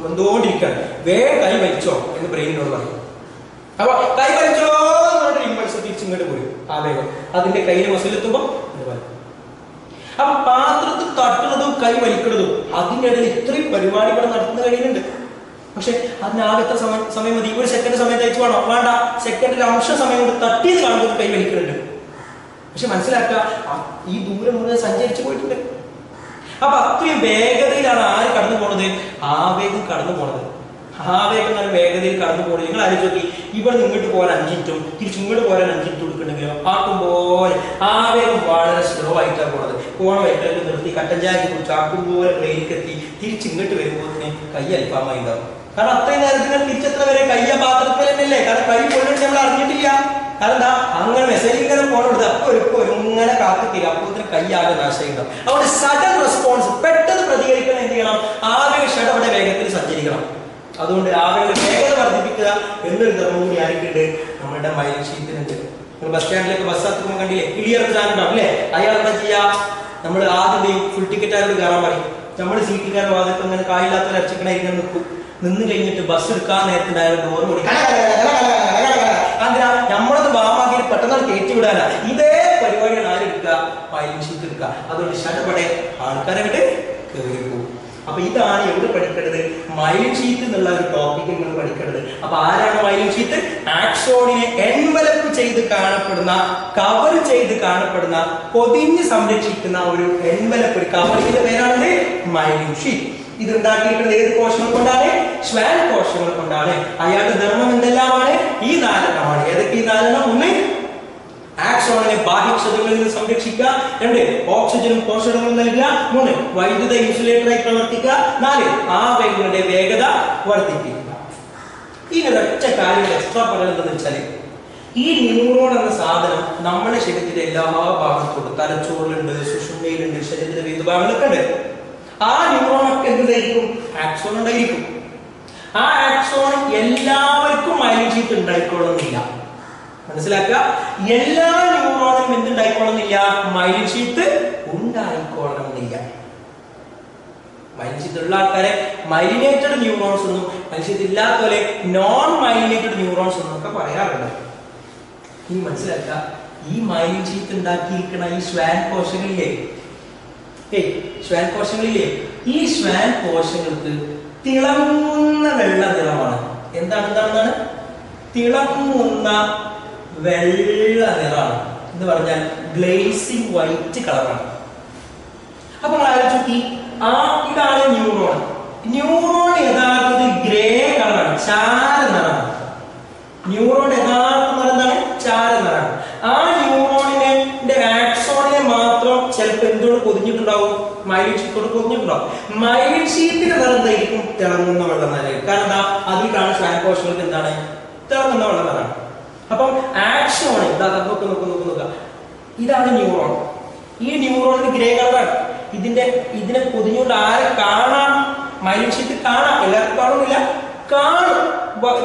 വന്നുകൊണ്ടിരിക്കുകയാണ്, വേഗം കൈ വലിച്ചോ എന്ന് ബ്രെയിനിനോട് പറയും. അപ്പൊ കൈ വലിച്ചോ എന്ന് പറഞ്ഞിട്ട് ഇമ്പൾസ് തിരിച്ചിങ്ങോട്ട് പോരും. ആവേഗം അതിന്റെ കയ്യിൽ മസിലെത്തുമ്പോ അപ്പൊ പാത്രത്തിൽ തട്ടുന്നതും കൈ വലിക്കുന്നതും അതിൻ്റെ ഇടയിൽ ഇത്രയും പരിപാടികൾ നടത്തുന്ന കഴിയുന്നുണ്ട്. പക്ഷെ അതിനാകത്തെ സമയം മതി. 1 സെക്കൻഡ് സമയം തയ്ച്ചു വേണോ? വേണ്ട. സെക്കൻഡിൽ അംശ സമയം കൊണ്ട് തട്ടിയത് കാണുമ്പോൾ കൈ വലിക്കുന്നുണ്ട്. പക്ഷെ മനസ്സിലാക്കുക, ഈ ദൂരം മുഴുവൻ സഞ്ചരിച്ചു പോയിട്ടുണ്ട്. അപ്പൊ അത്രയും വേഗതയിലാണ് ആര് കടന്നു പോണത്? ആവേഗം കടന്നു പോണത്. ആവേഗം നല്ല വേഗതയിൽ കടന്നു പോകണം. നിങ്ങൾ ആലോചിച്ച് നോക്കി, ഇവിടെ ഇങ്ങോട്ട് പോകാൻ 5 മിനിറ്റും തിരിച്ച് ഇങ്ങോട്ട് പോകാൻ 5 മിനിറ്റ് കൊടുക്കണമെങ്കിലോ ആക്കുമ്പോലെ ആവേഗം വളരെ സ്ലോ ആയിട്ടാണ് പോണത്. പോണ വൈകിട്ട് നിർത്തി കട്ടൻ ചായ കുറിച്ച് ആക്കുമ്പോലെ ട്രെയിനിലേക്ക് എത്തി തിരിച്ച് ഇങ്ങോട്ട് വരുമ്പോൾ കൈ അൽഫാമായി ഉണ്ടാവും. കാരണം അത്രയും നേരത്തിന് തിരിച്ചെത്ര വരെ കയ്യ പാത്രത്തിൽ തന്നെയല്ലേ. കാരണം കൈ കൊള്ളിട്ട് നമ്മൾ അറിഞ്ഞിട്ടില്ല. കാരണം എന്താ, അങ്ങനെ മെസ്സേജ് ഇങ്ങനെ പോണത് അപ്പൊ ഇങ്ങനെ കാത്തിട്ടില്ല. അപ്പോൾ കൈയാകെ നാശമുണ്ടാവും. അതുകൊണ്ട് സഡൻ റെസ്പോൺസ്, പെട്ടെന്ന് പ്രതികരിക്കണം. എന്ത് ചെയ്യണം? ആവേശയുടെ വേഗത്തിൽ സഞ്ചരിക്കണം. അതുകൊണ്ട് ആവേഗ വേഗത വർദ്ധിപ്പിക്കുക എന്നൊരു ധർമ്മം കൂടി ആയിരിക്കുന്നുണ്ട് നമ്മുടെ മൈലിൻ ഷീറ്റിനുണ്ട്. ബസ് സ്റ്റാൻഡിലേക്ക് ബസ് എത്തുമ്പോൾ കണ്ടില്ലേ, ക്ലിയർ ചാനൽ അല്ലേ? അയാൾ എന്താ ചെയ്യാ? നമ്മൾ ആദ്യം ഫുൾ ടിക്കറ്റ് ആരോട് കയറാൻ പറയും. നമ്മൾ സീറ്റുകാരൻ വാദത്തിൽ അങ്ങനെ കായില്ലാത്ത അരച്ചിക്കണായിരിക്കും നിൽക്കും. നിന്ന് കഴിഞ്ഞിട്ട് ബസ് എടുക്കാൻ നേരത്തിനായാലും ഡോർ കൂടി അതിനാ നമ്മളത് വാമാക്കി പെട്ടെന്ന് കയറ്റി വിടാനാ. ഇതേ പരിപാടിയാണ് ആരെടുക്കുക? മൈലിൻ ഷീറ്റ് എടുക്കുക. അതുകൊണ്ട് ഷടപടെ ആൾക്കാരെ വിട്ട് കയറി പോകും. അപ്പൊ ഇതാണ് എവിടെ പഠിക്കേണ്ടത്? മൈലിൻ ഷീറ്റ് എന്നുള്ള ഒരു ടോപ്പിക് നിങ്ങൾ പഠിക്കേണ്ടത്. അപ്പൊ ആരാണ് മൈലിൻ ഷീറ്റ്? ആക്സോണിനെ എൻവലപ്പ് ചെയ്ത് കാണപ്പെടുന്ന, കവർ ചെയ്ത് കാണപ്പെടുന്ന, പൊതിഞ്ഞ് സംരക്ഷിക്കുന്ന ഒരു എൻവലപ്പ്, ഒരു കവറിന്റെ പേരാണ് മൈലിൻ ഷീറ്റ്. ഇത് ഉണ്ടാക്കിയിട്ടുള്ളത് ഏത് കോശങ്ങൾ കൊണ്ടാണ്? ശ്വാൻ കോശങ്ങൾ കൊണ്ടാണ്. അയാളുടെ ധർമ്മം എന്തെല്ലാമാണ്? ഈ 4 ഏതൊക്കെ ഈ 4? 1, ആക്സോണിനെ ബാഹ്യക്ഷതകളിൽ നിന്ന് സംരക്ഷിക്കുക. 2, ഓക്സിജനും പോഷകങ്ങളും നൽകുക. 3, വൈദ്യുത ഇൻസുലേറ്ററായി പ്രവർത്തിക്കുക. 4, ആവേഗങ്ങളുടെ വേഗത വർദ്ധിപ്പിക്കുക. ഇതിനൊരൊറ്റ കാര്യം എക്സ്ട്രാ പറയുന്നത് വെച്ചാൽ, ഈ ന്യൂറോൺ എന്ന സാധനം നമ്മുടെ ശരീരത്തിന്റെ എല്ലാ ഭാഗത്തുണ്ട്. തലച്ചോറിലുണ്ട്, സുഷുമ്നയിലുണ്ട്, ശരീരത്തിന്റെ വിവിധ ഭാഗങ്ങളൊക്കെ ഉണ്ട്. ആ ന്യൂറോണൊക്കെ എന്തായിരിക്കും? ആക്സോൺ ഉണ്ടായിരിക്കും. ആ ആക്സോൺ എല്ലാവർക്കും മൈലിൻ ഷീത്ത് ഉണ്ടായിക്കൊള്ളുന്നില്ല. മനസ്സിലാക്കുക, എല്ലാ ന്യൂറോണിനും എന്തുണ്ടായിക്കൊള്ളുന്നില്ല? മൈലിൻ ഷീത്ത് ഉണ്ടായിക്കൊള്ളണമെന്നില്ല. മൈലിൻ ഷീത്ത് ഉള്ള ആൾക്കാരെ മൈലിനേറ്റഡ് ന്യൂറോൺസ് എന്നും മൈലിൻ ഷീത്ത് ഇല്ലാത്തവരെ നോൺ മൈലിനേറ്റഡ് ന്യൂറോൺസ് എന്നൊക്കെ പറയാറുണ്ട്. ഇനി മനസ്സിലാക്കുക, ഈ മൈലിൻ ഷീത്ത് ഉണ്ടാക്കിയിരിക്കുന്ന ഈ ശ്വാൻ കോശങ്ങളിലെ ശ്വാൻ കോശങ്ങളിലെ ഈ ശ്വാൻ കോശങ്ങൾക്ക് തിളങ്ങുന്ന വെള്ള നിറമാണ്. എന്താണ് തിളങ്ങുന്ന വെള്ള നിറമാണ് എന്ന് പറഞ്ഞാൽ ഗ്ലേസിംഗ് വൈറ്റ് കളറാണ്. അപ്പൊ നമ്മൾ ആലോചിച്ച് ഇതാണ് ന്യൂറോൺ. ന്യൂറോൺ യഥാർത്ഥത്തിൽ ഗ്രേ കളറാണ്, ചാര നിറമാണ്. ന്യൂറോൺ യഥാർത്ഥ നിറം എന്താണ്? ചാര നിറമാണ്. ആ ന്യൂറോണിന്റെ ആക്സോണിനെ മാത്രം ചിലപ്പോൾ എന്തുകൊണ്ട് പൊതിഞ്ഞിട്ടുണ്ടാവും? മൈലിൻ ഷീറ്റോട് പൊതിഞ്ഞിട്ടുണ്ടാവും. മൈലിൻ ഷീറ്റിന്റെ നിറം എന്തായിരിക്കും? തിളങ്ങുന്ന വെള്ള നിറം. കാരണം എന്താ? അതിൽ കാണുന്ന ശ്വാൻ കോശങ്ങൾക്ക് എന്താണ്? തിളങ്ങുന്ന വെള്ള നിറമാണ്. അപ്പം ആക്സോൺ നോക്കുക, ഇതാണ് ന്യൂറോൺ. ഈ ന്യൂറോണിന് ഗ്രേ കളറാണ്. ഇതിനെ പൊതിഞ്ഞുകൊണ്ട് ആരെ കാണാം? മൈലിൻ ഷീറ്റ് കാണാം. എല്ലാവർക്കും കാണുന്നില്ല, കാണും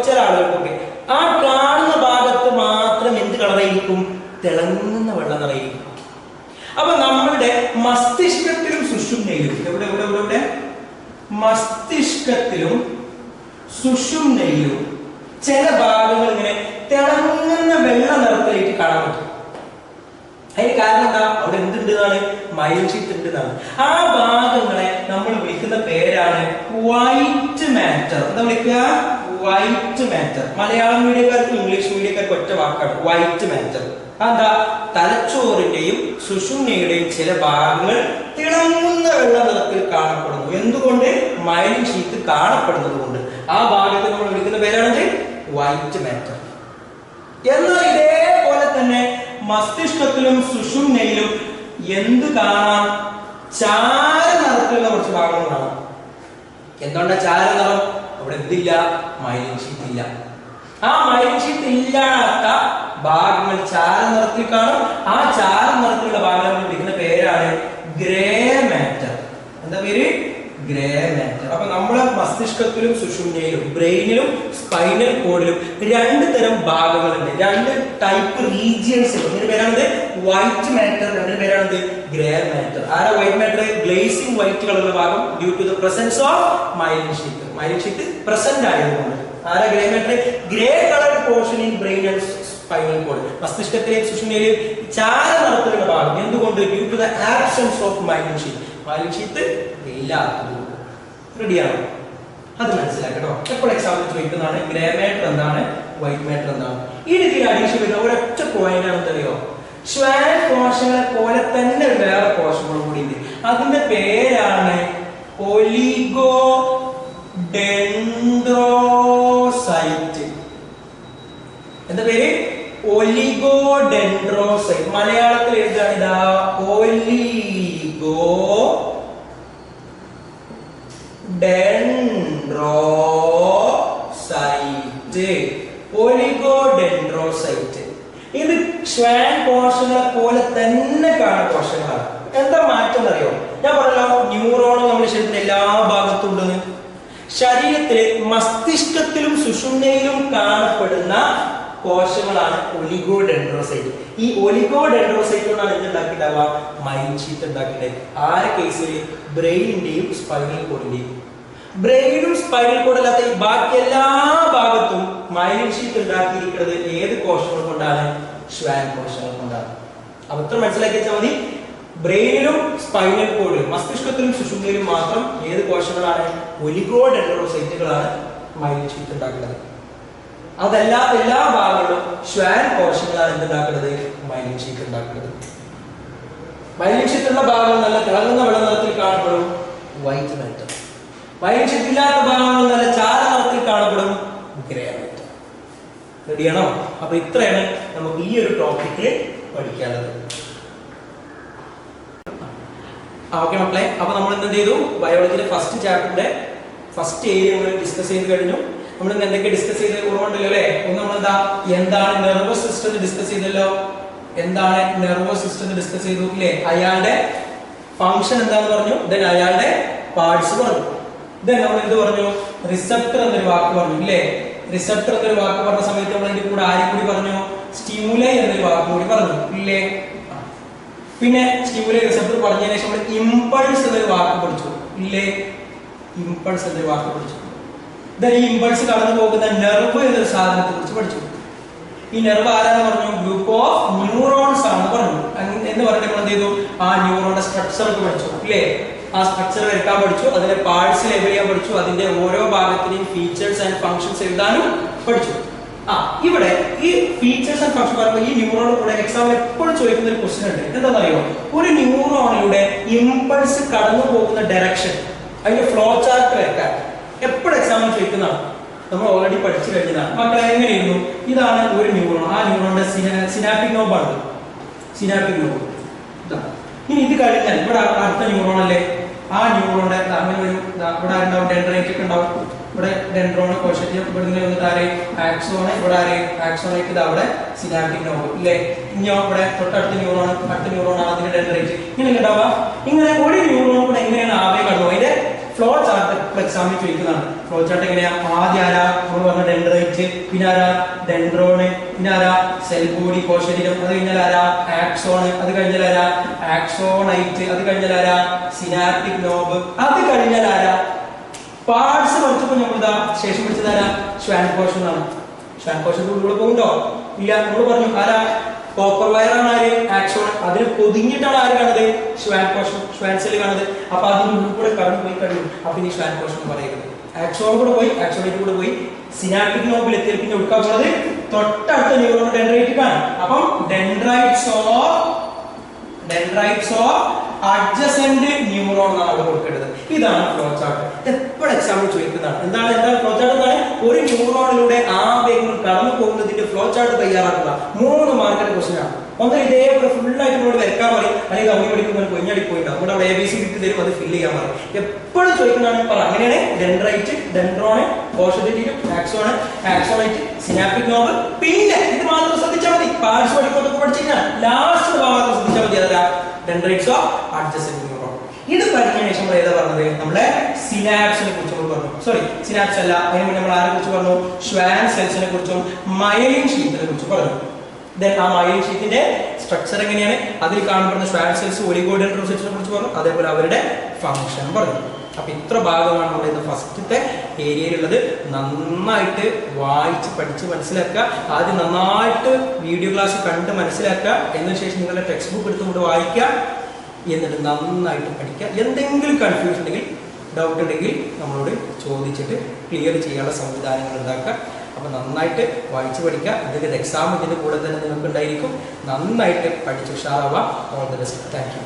ചില ആളുകൾക്കൊക്കെ. ആ കാണുന്ന ഭാഗത്ത് മാത്രം എന്ത് കളറായിരിക്കും? തിളങ്ങുന്ന വെള്ള നിറയിരിക്കും. അപ്പൊ നമ്മളുടെ മസ്തിഷ്കത്തിലും സുഷുമ്നയിലും എവിടെ മസ്തിഷ്കത്തിലും സുഷുമ്നയിലും ചില ഭാഗങ്ങൾ ഇങ്ങനെ തിളങ്ങുന്ന വെള്ള നിറത്തിലേക്ക് കാണാൻ പറ്റും. അതിന് കാരണം എന്താ? അവിടെ എന്തുണ്ടെന്നാണ്? മൈലിൻ ഷീറ്റ് ഉണ്ടെന്നാണ്. ആ ഭാഗങ്ങളെ നമ്മൾ വിളിക്കുന്ന പേരാണ് വൈറ്റ് മാറ്റർ. എന്താ വിളിക്കുക? White matter. മലയാളം മീഡിയക്കാർക്കും ഇംഗ്ലീഷ് മീഡിയക്കാർക്കും ഒറ്റ വാക്കാണ് വൈറ്റ് മാറ്റർ. എന്താ? തലച്ചോറിന്റെയും സുഷുമ്നയുടെയും ചില ഭാഗങ്ങൾ തിളങ്ങുന്ന വെള്ള നിറത്തിൽ കാണപ്പെടുന്നു. എന്തുകൊണ്ട്? മൈലിൻ ഷീറ്റ് കാണപ്പെടുന്നത് കൊണ്ട്. ആ ഭാഗത്ത് നമ്മൾ വിളിക്കുന്ന പേരാണ് വൈറ്റ് മാറ്റർ. എന്നാൽ ഇതേപോലെ തന്നെ മസ്തിഷ്കത്തിലും സുഷുമ്നയിലും എന്ത് കാണാം? ചാര നിറത്തിലുള്ള കുറച്ച് ഭാഗങ്ങൾ കാണാം. എന്തുകൊണ്ടാ ചാര നിറം? അവിടെ എന്തില്ല? മൈലിൻ ഷീറ്റ് ഇല്ല. ആ മൈലിൻ ഷീറ്റ് ഇല്ലാത്ത ഭാഗങ്ങൾ ചാര നിറത്തിൽ കാണും. ആ ചാര നിറത്തിലുള്ള ഭാഗങ്ങൾ വിളിക്കുന്ന പേരാണ് ഗ്രേ മാറ്റർ. എന്താ പേര്? Grey matter. അപ്പൊ നമ്മുടെ മസ്തിഷ്കത്തിലും സുഷുമ്നയിലും ബ്രെയിനിലും സ്പൈനൽ കോഡിലും രണ്ട് തരം ഭാഗങ്ങളുണ്ട്, രണ്ട് ടൈപ്പ് റീജിയൻസ്. ഇതിന്റെ പേരാണിത് വൈറ്റ് മാറ്റർ, രണ്ട് പേരാണിത് ഗ്രേ മാറ്റർ. ആരാ വൈറ്റ് മാറ്റർ? ഗ്ലേസിംഗ് വൈറ്റ് കളറുള്ള ഭാഗം due to the presence of myelin sheath. Myelin sheath present ആയതുകൊണ്ട്. ആരാ grey matter? Grey colour portion in brain and spinal cord. മസ്തിഷ്കത്തിലെയും സുഷുമ്നയിലെയും ചാര നിറത്തിലുള്ള ഭാഗം. എന്തുകൊണ്ട്? Due to the absence of myelin sheath. Myelin sheath ഇല്ലാത്തത്. റെഡിയാണോ? അത് മനസ്സിലാക്കട്ടോ. എപ്പോൾ എക്സാമ്പിൾ ചോദിക്കുന്നതാണ് ഗ്രേ മാറ്റർ എന്താണ്, വൈറ്റ് മാറ്റർ എന്താണ്. ഈ രീതിയിൽ അഡീഷൻ വരുന്ന ഒരൊറ്റ പോയിന്റ് ആണ് എന്തറിയോ? ശ്വാൻ കോശങ്ങളെ പോലെ തന്നെ വേറെ കോശങ്ങളും കൂടി ഉണ്ട്. അതിന്റെ പേരാണ് ഒലിഗോഡെൻഡ്രോസൈറ്റ്. എന്താ പേര്? ഒലിഗോഡെൻഡ്രോസൈറ്റ്. മലയാളത്തിൽ എഴുതാണ് ഇതാ ഒലിഗോഡെൻഡ്രോസൈറ്റ്. ഇത് ശ്വാൻ കോശങ്ങളെ പോലെ തന്നെ കാണുന്ന കോശങ്ങളാണ്. എന്താ മാറ്റം അറിയോ? ഞാൻ പറഞ്ഞല്ലോ ന്യൂറോൺ നമ്മുടെ ശരീരത്തിന്റെ എല്ലാ ഭാഗത്തും ഉണ്ടെന്ന്. ശരീരത്തിലെ മസ്തിഷ്കത്തിലും സുഷുമ്നയിലും കാണപ്പെടുന്ന കോശങ്ങളാണ് ഒലിഗോഡെൻഡ്രോസൈറ്റ്. ഈ ഒലിഗോഡെൻഡ്രോസൈറ്റ് കൊണ്ടാണ് എന്തുണ്ടാക്കിയിട്ടുണ്ടാവുക? മൈലിൻ ഷീറ്റ് ഉണ്ടാക്കിയിട്ട്. ആരെ കേസിൽ? ബ്രെയിനിന്റെയും സ്പൈനൽ കോഡിന്റെയും. ബ്രെയിനും സ്പൈനൽ കോഡ് അല്ലാത്ത ഈ ബാക്കി എല്ലാ ഭാഗത്തും മൈലിൻ ഷീറ്റ് ഉണ്ടാക്കിയിരിക്കുന്നത് ഏത് കോശങ്ങൾ കൊണ്ടാണ്? ശ്വാൻ കോശങ്ങൾ കൊണ്ടാണ്. അപ്പൊ ഇത്ര മനസ്സിലാക്കി വെച്ചാൽ മതി. ബ്രെയിനിലും സ്പൈനൽ കോഡിലും മസ്തിഷ്കത്തിലും സുഷുമ്നയിലും മാത്രം ഏത് കോശങ്ങളാണ്? ഒലിഗോഡെൻഡ്രോസൈറ്റുകളാണ് മൈലിൻ ഷീറ്റ് ഉണ്ടാക്കുന്നത്. അതല്ലാത്ത എല്ലാ ഭാഗങ്ങളിലും ശ്വാൻ കോശങ്ങളാണ് എന്തുണ്ടാക്കുന്നത്? മൈലിൻ ഷീറ്റ് ഉണ്ടാക്കുന്നത്. മൈലിൻ ഷീറ്റുള്ള ഭാഗങ്ങൾ നല്ല തിളങ്ങുന്ന വെള്ള നിറത്തിൽ കാണപ്പെടും, വൈറ്റ് മാറ്റർ. മൈലിൻ ഷീറ്റ് ഇല്ലാത്ത ഭാഗങ്ങൾ നല്ല ചാര നിറത്തിൽ കാണപ്പെടും, ഗ്രേ മാറ്റർ. റെഡിയാണോ? അപ്പൊ ഇത്രയാണ് നമുക്ക് ഈ ഒരു ടോപ്പിക്കിൽ പഠിക്കാനുള്ളത്. ഓക്കെ മക്കളെ, അപ്പൊ നമ്മൾ എന്ത് ചെയ്തു? ബയോളജിയിലെ ഫസ്റ്റ് ചാപ്റ്ററിന്റെ ഫസ്റ്റ് ഏരിയ നമ്മൾ ഡിസ്കസ് ചെയ്ത് കഴിഞ്ഞു. നമ്മൾ ഇന്ന് എന്തൊക്കെ ഡിസ്കസ് ചെയ്ത് ഓർമ്മയുണ്ടല്ലോ അല്ലെ? ഒന്ന് നമ്മളെന്താ എന്താണ് നെർവസ് സിസ്റ്റം ഡിസ്കസ് ചെയ്തല്ലോ. എന്താണ് നെർവസ് സിസ്റ്റം ഡിസ്കസ് ചെയ്തു ഇല്ലേ? അയാളുടെ ഫംഗ്ഷൻ എന്താന്ന് പറഞ്ഞു, ദെൻ അയാളുടെ പാർട്സ് പറഞ്ഞു. ദെൻ നമ്മൾ എന്ത് പറഞ്ഞു? റിസപ്റ്റർ എന്നൊരു വാക്ക് പറഞ്ഞു ഇല്ലേ? റിസപ്റ്റർ എന്നൊരു വാക്ക് പറഞ്ഞ സമയത്ത് നമ്മൾ അതിന്റെ കൂടെ ആരും കൂടി പറഞ്ഞു? സ്റ്റിമുലൈ എന്നൊരു വാക്ക് കൂടി പറഞ്ഞു ഇല്ലേ? പിന്നെ സ്റ്റിമുലൈ റിസപ്റ്റർ പറഞ്ഞതിന് ശേഷം നമ്മൾ ഇമ്പൾസ് എന്നൊരു വാക്ക് പഠിച്ചു ഇല്ലേ? ഇമ്പൾസ് എന്നൊരു വാക്ക് പഠിച്ചു. ഈ ഇമ്പൾസ് കടന്നു പോകുന്ന നെർവ് എന്നൊരു സാധനത്തെ കുറിച്ച് പഠിച്ചു. ഈ നെർവ് ആരാന്ന് പറഞ്ഞു? ഗ്രൂപ്പ് ഓഫ് ന്യൂറോൺസ് ആണെന്ന് പറഞ്ഞു. എന്ന് പറഞ്ഞിട്ട് നമ്മൾ എന്ത് ചെയ്തു? ആ ന്യൂറോണിന്റെ സ്ട്രക്ചർ ഒക്കെ പഠിച്ചു ഇല്ലേ? ആ സ്ട്രക്ചർ വരയ്ക്കാൻ പഠിച്ചു, അതിന്റെ പാർട്സ് ലേബൽ ചെയ്യാൻ പഠിച്ചു, അതിന്റെ ഓരോ ഭാഗത്തിന്റെയും ഫീച്ചേഴ്സ് ആൻഡ് ഫങ്ഷൻസ് എഴുതാനും പഠിച്ചു. ഇവിടെ ഈ ഫീച്ചേഴ്സ് ആൻഡ് ഫങ്ഷൻ പറയുമ്പോൾ ഈ ന്യൂറോണിൽ കൂടെ എക്സാമിൽ എപ്പോഴും ചോദിക്കുന്ന ഒരു ക്വസ്റ്റ്യൻ ഉണ്ട്. എന്താണെന്നറിയോ? ഒരു ന്യൂറോണിലൂടെ ഇമ്പൾസ് കടന്നു പോകുന്ന ഡയറക്ഷൻ, അതിന്റെ ഫ്ലോ ചാർട്ട് വരയ്ക്കാൻ എപ്പോഴും എക്സാമിൽ ചോദിക്കുന്നതാണ്. നമ്മൾ ഓൾറെഡി പഠിച്ചു കഴിഞ്ഞതാണ്. മക്കളെ എങ്ങനെയായിരുന്നു? ഇതാണ് ഒരു ന്യൂറോൺ. ആ ന്യൂറോണിന്റെ സിനാപ്റ്റിക് നോബാണ്. സിനാപ്റ്റിക് നോബ് ഇതാണ്. ഇനി ഇത് കഴിഞ്ഞാൽ ഇവിടെ അടുത്ത ന്യൂറോൺ അല്ലേ? ആ ന്യൂറോണിന്റെ അങ്ങനെ ഒരു ഇവിടെ ഉണ്ടാവും, ഡെൻഡ്രൈറ്റ് ഒക്കെ ഉണ്ടാവും. ഇവിടെ ഡെൻഡ്രോൺ കോശത്തിൽ ഇവിടെ നിന്ന് വന്നിട്ട് ആരെ ആക്സോൺ, ഇവിടെ ആരെ ആക്സോണേറ്റ്, ഇത് അവിടെ സിനാപ്റ്റിക് നോബ് ഇല്ലേ? ഇനിയോ ഇവിടെ തൊട്ടടുത്ത ന്യൂറോൺ, അടുത്ത ന്യൂറോൺ ആണ് അതിന്റെ ഡെൻഡ്രൈറ്റ്. ഇങ്ങനെ ഉണ്ടാവുക. ഇങ്ങനെ ഒരു ന്യൂറോൺ കൂടെ എങ്ങനെയാണ് ആവേ കടന്നു? അതിന്റെ ഫ്ലോ ചാർട്ട് എക്സാമിൽ ചോദിക്കുന്നതാണ്. ഫ്ലോ ചാർട്ട് എങ്ങനെയാ? ആദ്യം ആരാ നമ്മൾ പറഞ്ഞ ഡെൻഡ്രൈറ്റ്, പിന്നെ ആരാ ഡെൻഡ്രോണ്, പിന്നെ ആരാ സെൽ ബോഡി കോശരീരം, അത് കഴിഞ്ഞാൽ ആരാ ആക്സോൺ, അത് കഴിഞ്ഞാൽ ആരാ ആക്സോണൈറ്റ്, അത് കഴിഞ്ഞാൽ ആരാ സിനാപ്റ്റിക് നോബ്, അത് കഴിഞ്ഞാൽ ആരാ പാർട്സ് പഠിച്ചപ്പോൾ നമ്മൾ ഇതാ ശേഷം പഠിച്ചത് ആരാ? ശ്വാൻ കോശം എന്നാണ്. ശ്വാൻ കോശത്തിന്റെ ഉള്ളിലൂടെ പോകുന്നുണ്ടോ? ഇല്ല. നമ്മൾ പറഞ്ഞു ആരാ? കോപ്പർ വയർ ആണ് ആര്? ആക്സോൺ. അതിന് പൊതിഞ്ഞിട്ടാണ് ആര് കാണുന്നത്? ശ്വാൻ കോശം, ശ്വാൻ സെൽ കാണുന്നത്. അപ്പൊ അതിന്റെ ഉള്ളിൽ കൂടെ കടന്നു പോയി കഴിഞ്ഞു. അപ്പൊ ഇനി ശ്വാൻ കോശം എന്ന് പറയുന്നത് ആക്സോൺ കൂടെ പോയി, ആക്സോണേറ്റ് കൂടെ പോയി സിനാപ്റ്റിക് നോബിൽ എത്തിയാൽ പിന്നെ എടുക്കാൻ പോകുന്നത് തൊട്ടടുത്ത ന്യൂറോൺ ഡെൻഡ്രൈറ്റ് ആണ്. അപ്പം ഡെൻഡ്രൈറ്റ്സ് ഓഫ് അഡ്ജസന്റ് ന്യൂറോൺ എന്നാണ് അവിടെ കൊടുക്കേണ്ടത്. ഇതാണ് ഫ്ലോ ചാർട്ട്. എപ്പോഴും എക്സാമിൽ ചോദിക്കുന്നതാണ്. എന്താണ് ഫ്ലോ ചാർട്ട്? എന്താണ്? ഒരു ന്യൂറോണിലൂടെ ആവേഗങ്ങൾ കടന്നു പോകുന്നതിന്റെ ഫ്ലോ ചാർട്ട് തയ്യാറാക്കുക. 3 മാർക്കിന്റെ ക്വസ്റ്റ്യൻ ആണ്. ഒന്ന് ഇതേപോലെ ഫുള്ളായിട്ട് നമ്മളോട് വരയ്ക്കാൻ പറയും, അല്ലെങ്കിൽ കമ്മി പഠിക്കുന്ന കൊഞ്ഞടി പോയിട്ടാവും. ഇവിടെ അവിടെ ABC കിട്ടി തരും, അത് ഫില്ല് ചെയ്യാൻ പറയും. എപ്പോഴും ചോദിക്കുന്നതാണ്. പറ അങ്ങനെയാണ് ഡെൻഡ്രൈറ്റ്, ഡെൻഡ്രോണ്, കോശരീരം, ആക്സോണ്, ആക്സോണൈറ്റ്, സിനാപ്റ്റിക് നോബ്. പിന്നെ ഇത് മാത്രം ശ്രദ്ധിച്ചാൽ മതി. പാർട്സ് പഠിക്കുന്നതൊക്കെ പഠിച്ചു കഴിഞ്ഞാൽ ലാസ്റ്റ് ഭാഗത്ത് ശ്രദ്ധിച്ചാൽ മതി. അതല്ല ഡെൻഡ്രൈറ്റ്സ് ഓഫ് അഡ്ജസന്റ് ന്യൂറോൺ. ഇത് പഠിച്ചതിന് ശേഷം നമ്മൾ ഏതാ പറഞ്ഞത്? നമ്മളെ സിനാപ്സിനെ കുറിച്ച് നമ്മൾ പറഞ്ഞു. സോറി, സിനാപ്സ് അല്ല, അതിന് മുന്നേ നമ്മൾ ആരെ കുറിച്ച് പറഞ്ഞു? ശ്വാൻ സെൽസിനെ കുറിച്ചും മയലിൻ ഷീറ്റിനെ കുറിച്ച് പറഞ്ഞു. ആ മയലിൻ ഷീറ്റിന്റെ സ്ട്രക്ചർ എങ്ങനെയാണ്, അതിൽ കാണപ്പെടുന്ന ശ്വാൻ സെൽസ്, ഒലിഗോഡെൻഡ്രോസൈറ്റ്സിനെ കുറിച്ച് പറഞ്ഞു. അതേപോലെ അവരുടെ ഫംഗ്ഷൻ പറഞ്ഞു. അപ്പൊ ഇത്ര ഭാഗമാണ് നമ്മുടെ ഇത് ഫസ്റ്റത്തെ ഏരിയയിലുള്ളത്. നന്നായിട്ട് വായിച്ച് പഠിച്ച് മനസ്സിലാക്കുക. ആദ്യം നന്നായിട്ട് വീഡിയോ ക്ലാസ് കണ്ട് മനസ്സിലാക്കുക. എന്നതിനുശേഷം നിങ്ങളുടെ ടെക്സ്റ്റ് ബുക്ക് എടുത്തുകൊണ്ട് വായിക്കുക. എന്നിട്ട് നന്നായിട്ട് പഠിക്കുക. എന്തെങ്കിലും കൺഫ്യൂഷൻ ഉണ്ടെങ്കിൽ, ഡൗട്ട് ഉണ്ടെങ്കിൽ നമ്മളോട് ചോദിച്ചിട്ട് ക്ലിയർ ചെയ്യാനുള്ള സംവിധാനങ്ങൾ ഉണ്ടാക്കുക. അപ്പൊ നന്നായിട്ട് വായിച്ച് പഠിക്കുക. ഇതിന്റെ എക്സാം ഇതിന്റെ കൂടെ തന്നെ നിങ്ങൾക്ക് ഉണ്ടായിരിക്കും. നന്നായിട്ട് പഠിച്ച് ഉഷാറാവുക. All the best. Thank U.